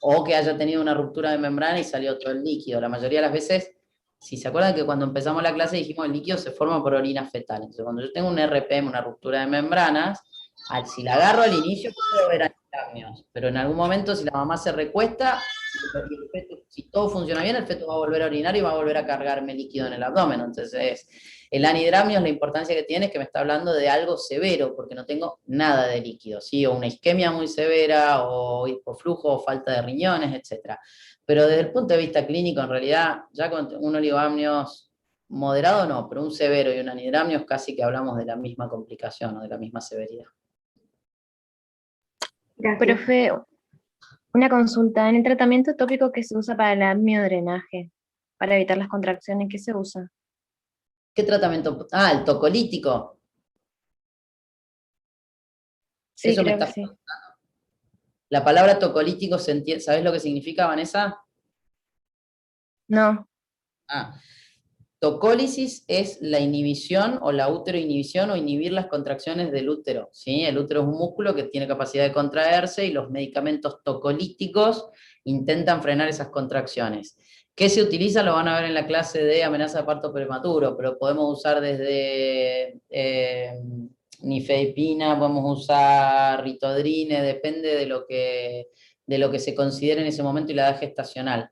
S1: O que haya tenido una ruptura de membrana y salió todo el líquido. La mayoría de las veces, si se acuerdan que cuando empezamos la clase dijimos el líquido se forma por orina fetal. Entonces cuando yo tengo un RPM, una ruptura de membranas, si la agarro al inicio puedo ver anidramios, pero en algún momento si la mamá se recuesta, el feto, si todo funciona bien, el feto va a volver a orinar y va a volver a cargarme líquido en el abdomen. Entonces, el anidramios, la importancia que tiene es que me está hablando de algo severo, porque no tengo nada de líquido, ¿sí? O una isquemia muy severa, o hipoflujo, o falta de riñones, etc. Pero desde el punto de vista clínico, en realidad, ya con un oligoamnios moderado no, pero un severo y un anidramios casi que hablamos de la misma complicación o de la misma severidad.
S5: Gracias.
S2: Profe, una consulta. En el tratamiento tópico que se usa para el amniodrenaje, para evitar las contracciones, ¿qué se usa?
S1: ¿Qué tratamiento? Ah, el tocolítico.
S2: Sí,
S1: Eso me
S2: creo que
S1: está
S2: sí.
S1: La palabra tocolítico, se entiende, ¿sabés lo que significa, Vanessa?
S2: No.
S1: Ah, tocólisis es la inhibición o la uteroinhibición o inhibir las contracciones del útero, ¿sí? El útero es un músculo que tiene capacidad de contraerse y los medicamentos tocolíticos intentan frenar esas contracciones. ¿Qué se utiliza? Lo van a ver en la clase de amenaza de parto prematuro, pero podemos usar desde nifedipina, podemos usar ritodrine, depende de lo que se considere en ese momento y la edad gestacional.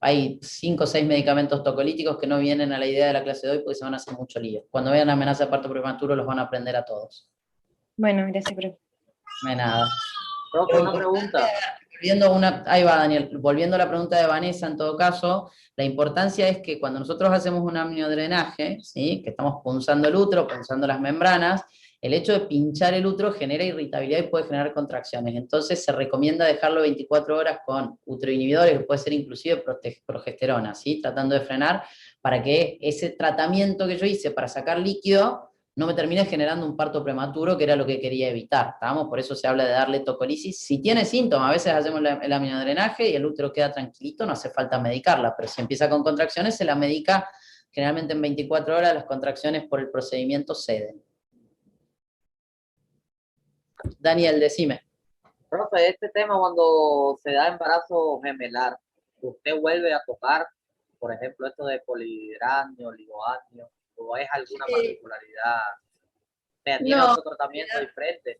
S1: Hay 5 o 6 medicamentos tocolíticos que no vienen a la idea de la clase de hoy porque se van a hacer mucho lío. Cuando vean amenaza de parto prematuro los van a aprender a todos.
S2: Bueno, gracias, profe.
S1: No hay nada.
S4: Profe, una pregunta.
S1: Ahí va, Daniel. Volviendo a la pregunta de Vanessa, en todo caso, la importancia es que cuando nosotros hacemos un amniodrenaje, ¿sí? Que estamos punzando el útero, punzando las membranas, el hecho de pinchar el útero genera irritabilidad y puede generar contracciones. Entonces se recomienda dejarlo 24 horas con uteroinhibidores, que puede ser inclusive progesterona, ¿sí? Tratando de frenar para que ese tratamiento que yo hice para sacar líquido no me termine generando un parto prematuro, que era lo que quería evitar. ¿Estamos? Por eso se habla de darle tocolisis. Si tiene síntomas, a veces hacemos el amniodrenaje y el útero queda tranquilito, no hace falta medicarla, pero si empieza con contracciones, se la medica generalmente en 24 horas, las contracciones por el procedimiento ceden. Daniel, decime.
S4: Profe, este tema cuando se da embarazo gemelar, ¿usted vuelve a tocar, por ejemplo, esto de polihidramnio, oligoamnio, o es alguna particularidad? O sea, ¿tiene
S1: No,
S4: otro tratamiento diferente?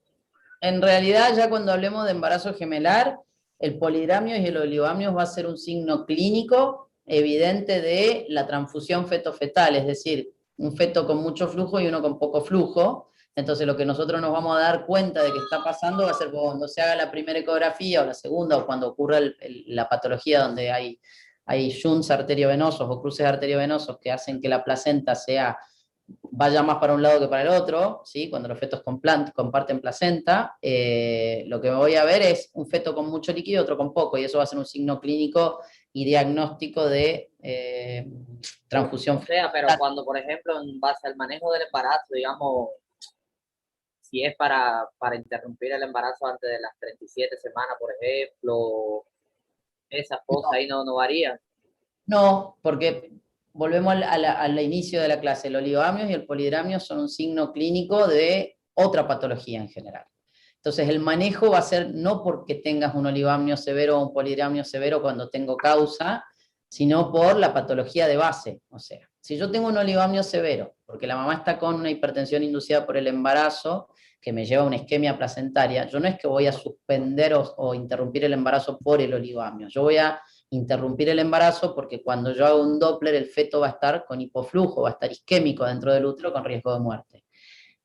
S1: en realidad ya cuando hablemos de embarazo gemelar, el polidramio y el oligoamio va a ser un signo clínico evidente de la transfusión feto-fetal, es decir, un feto con mucho flujo y uno con poco flujo. Entonces lo que nosotros nos vamos a dar cuenta de que está pasando va a ser cuando se haga la primera ecografía o la segunda, o cuando ocurra la patología donde hay shunts arteriovenosos o cruces arteriovenosos que hacen que la placenta vaya más para un lado que para el otro, ¿sí? Cuando los fetos comparten placenta, lo que voy a ver es un feto con mucho líquido y otro con poco, y eso va a ser un signo clínico y diagnóstico de transfusión
S4: fetal. O sea, pero cuando, por ejemplo, en base al manejo del embarazo, digamos, si es para interrumpir el embarazo antes de las 37 semanas, por ejemplo, esas cosas ahí no varían.
S1: No, porque volvemos al inicio de la clase, el oligoamio y el polidramio son un signo clínico de otra patología en general. Entonces el manejo va a ser no porque tengas un oligoamio severo o un polidramio severo cuando tengo causa, sino por la patología de base. O sea, si yo tengo un oligoamio severo, porque la mamá está con una hipertensión inducida por el embarazo, que me lleva a una isquemia placentaria, yo no es que voy a suspender o interrumpir el embarazo por el oligoamio, yo voy a interrumpir el embarazo porque cuando yo hago un Doppler el feto va a estar con hipoflujo, va a estar isquémico dentro del útero con riesgo de muerte.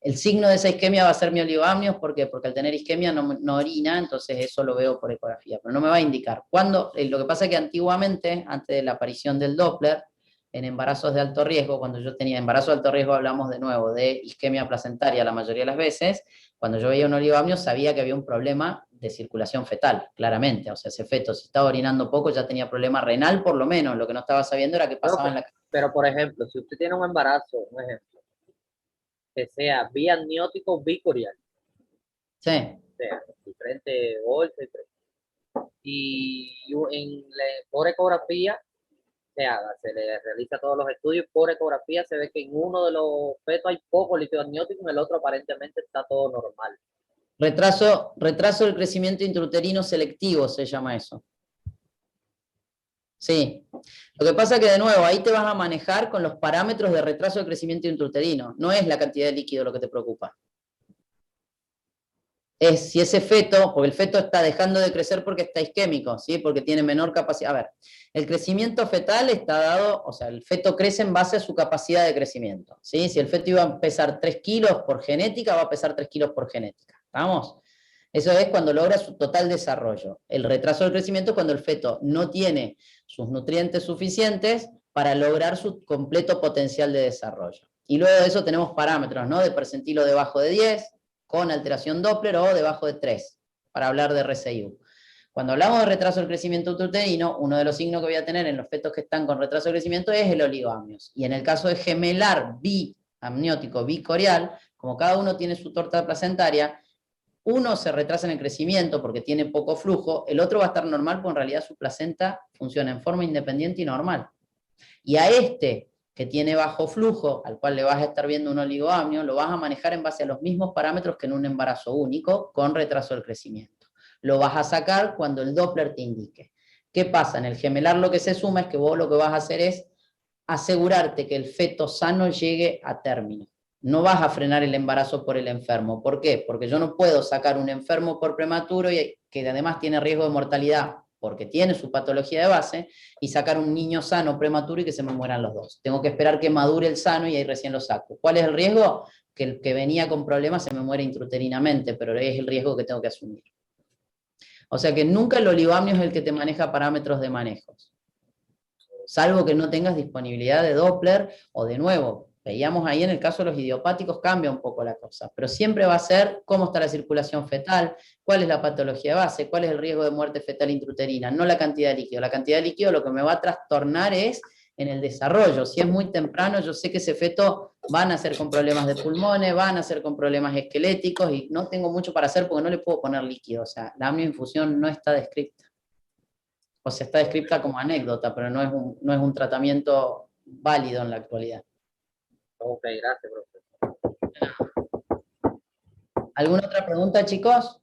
S1: El signo de esa isquemia va a ser mi oligoamnios, ¿por qué? Porque al tener isquemia no orina, entonces eso lo veo por ecografía, pero no me va a indicar. Lo que pasa es que antiguamente, antes de la aparición del Doppler, en embarazos de alto riesgo, cuando yo tenía embarazo de alto riesgo, hablamos de nuevo de isquemia placentaria la mayoría de las veces, cuando yo veía un oligoamnio sabía que había un problema de circulación fetal, claramente, o sea, ese feto si estaba orinando poco ya tenía problema renal por lo menos, lo que no estaba sabiendo era qué pasaba en la...
S4: Pero, por ejemplo, si usted tiene un embarazo, un ejemplo, que sea biamniótico o bicorial,
S1: Sí.
S4: o sea, diferente bolsa, y por ecografía, se le realiza todos los estudios, por ecografía se ve que en uno de los fetos hay poco líquido amniótico, en el otro aparentemente está todo normal.
S1: Retraso del crecimiento intrauterino selectivo se llama eso. Sí. Lo que pasa es que, de nuevo, ahí te vas a manejar con los parámetros de retraso de crecimiento intrauterino. No es la cantidad de líquido lo que te preocupa. Es si ese feto, porque el feto está dejando de crecer porque está isquémico, ¿sí? Porque tiene menor capacidad. A ver, el crecimiento fetal está dado, o sea, el feto crece en base a su capacidad de crecimiento, ¿sí? Si el feto iba a pesar 3 kilos por genética, va a pesar 3 kilos por genética. ¿Estamos? Eso es cuando logra su total desarrollo. El retraso del crecimiento es cuando el feto no tiene sus nutrientes suficientes para lograr su completo potencial de desarrollo. Y luego de eso tenemos parámetros, ¿no? De percentilo debajo de 10, con alteración Doppler, o debajo de 3, para hablar de RCIU. Cuando hablamos de retraso del crecimiento intrauterino, uno de los signos que voy a tener en los fetos que están con retraso de crecimiento es el oligoamnios. Y en el caso de gemelar biamniótico bicorial, como cada uno tiene su torta placentaria, uno se retrasa en el crecimiento porque tiene poco flujo, el otro va a estar normal porque en realidad su placenta funciona en forma independiente y normal. Y a este que tiene bajo flujo, al cual le vas a estar viendo un oligoamnio, lo vas a manejar en base a los mismos parámetros que en un embarazo único con retraso del crecimiento. Lo vas a sacar cuando el Doppler te indique. ¿Qué pasa? En el gemelar lo que se suma es que vos lo que vas a hacer es asegurarte que el feto sano llegue a término. No vas a frenar el embarazo por el enfermo. ¿Por qué? Porque yo no puedo sacar un enfermo por prematuro y que además tiene riesgo de mortalidad porque tiene su patología de base, y sacar un niño sano prematuro y que se me mueran los dos. Tengo que esperar que madure el sano y ahí recién lo saco. ¿Cuál es el riesgo? Que el que venía con problemas se me muere intrauterinamente, pero es el riesgo que tengo que asumir. O sea que nunca el oligoamnio es el que te maneja parámetros de manejos. Salvo que no tengas disponibilidad de Doppler, o de nuevo, veíamos ahí en el caso de los idiopáticos cambia un poco la cosa, pero siempre va a ser cómo está la circulación fetal, cuál es la patología base, cuál es el riesgo de muerte fetal intrauterina, no la cantidad de líquido. La cantidad de líquido lo que me va a trastornar es en el desarrollo. Si es muy temprano, yo sé que ese feto va a nacer con problemas de pulmones, va a nacer con problemas esqueléticos, y no tengo mucho para hacer porque no le puedo poner líquido. O sea, la amnioinfusión no está descrita. O sea, está descrita como anécdota, pero no es un tratamiento válido en la actualidad.
S4: Ok, gracias, profesor.
S1: ¿Alguna otra pregunta, chicos?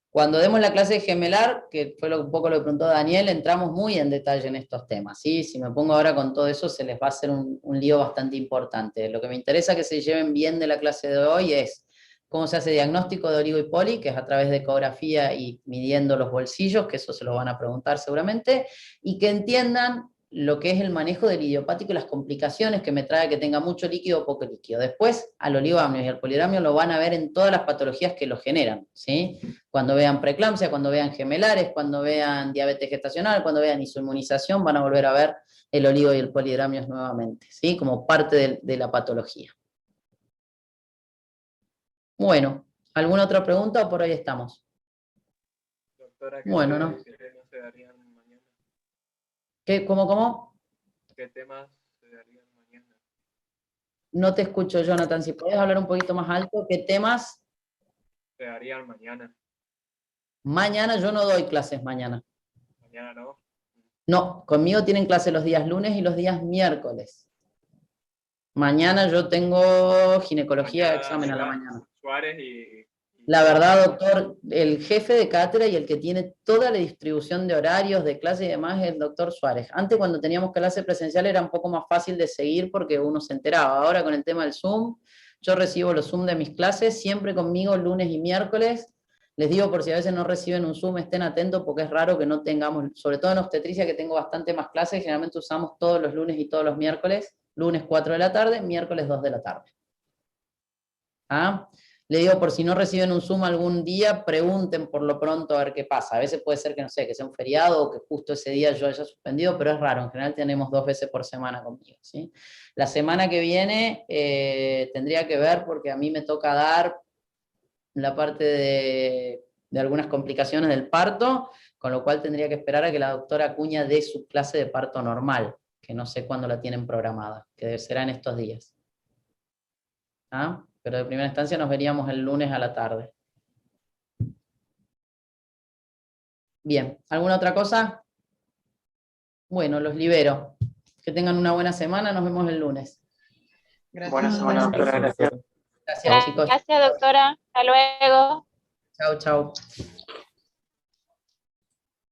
S1: Cuando demos la clase de gemelar, que fue un poco lo que preguntó Daniel, entramos muy en detalle en estos temas, ¿sí? Si me pongo ahora con todo eso, se les va a hacer un lío bastante importante. Lo que me interesa que se lleven bien de la clase de hoy es cómo se hace diagnóstico de oligo y poli, que es a través de ecografía y midiendo los bolsillos, que eso se lo van a preguntar seguramente, y que entiendan lo que es el manejo del idiopático y las complicaciones que me trae que tenga mucho líquido o poco líquido. Después, al oligoamnio y al poliramnio lo van a ver en todas las patologías que lo generan, ¿sí? Cuando vean preeclampsia, cuando vean gemelares, cuando vean diabetes gestacional, cuando vean isoinmunización, van a volver a ver el oligo y el poliramio nuevamente, ¿sí? Como parte de la patología. Bueno, ¿alguna otra pregunta o por hoy estamos?
S6: Doctora, ¿qué
S1: Bueno, ¿no?
S6: temas se darían mañana?
S1: ¿Cómo?
S6: ¿Qué temas se darían mañana?
S1: No te escucho, Jonathan. Si puedes hablar un poquito más alto, ¿qué temas?
S6: Se darían mañana.
S1: Mañana yo no doy clases mañana.
S6: Mañana no.
S1: No, conmigo tienen clase los días lunes y los días miércoles. Mañana yo tengo ginecología,
S6: Mañana
S1: examen a la mañana.
S6: Suárez y
S1: La verdad, doctor, el jefe de cátedra y el que tiene toda la distribución de horarios, de clase y demás es el doctor Suárez. Antes, cuando teníamos clase presencial, era un poco más fácil de seguir porque uno se enteraba. Ahora, con el tema del Zoom, yo recibo los Zoom de mis clases, siempre conmigo lunes y miércoles. Les digo, por si a veces no reciben un Zoom, estén atentos porque es raro que no tengamos, sobre todo en obstetricia, que tengo bastante más clases, generalmente usamos todos los lunes y todos los miércoles, lunes 4 de la tarde, miércoles 2 de la tarde. ¿Ah? Le digo, por si no reciben un Zoom algún día, pregunten por lo pronto a ver qué pasa. A veces puede ser que, no sé, que sea un feriado o que justo ese día yo haya suspendido, pero es raro. En general tenemos 2 veces por semana conmigo, ¿sí? La semana que viene tendría que ver porque a mí me toca dar la parte de algunas complicaciones del parto, con lo cual tendría que esperar a que la doctora Acuña dé su clase de parto normal, que no sé cuándo la tienen programada, que será en estos días. ¿Ah? Pero de primera instancia nos veríamos el lunes a la tarde. Bien, ¿alguna otra cosa? Bueno, los libero. Que tengan una buena semana, nos vemos el lunes.
S7: Buena semana, doctora, gracias.
S1: Gracias, chicos.
S8: Gracias, doctora. Hasta luego.
S1: Chao, chao.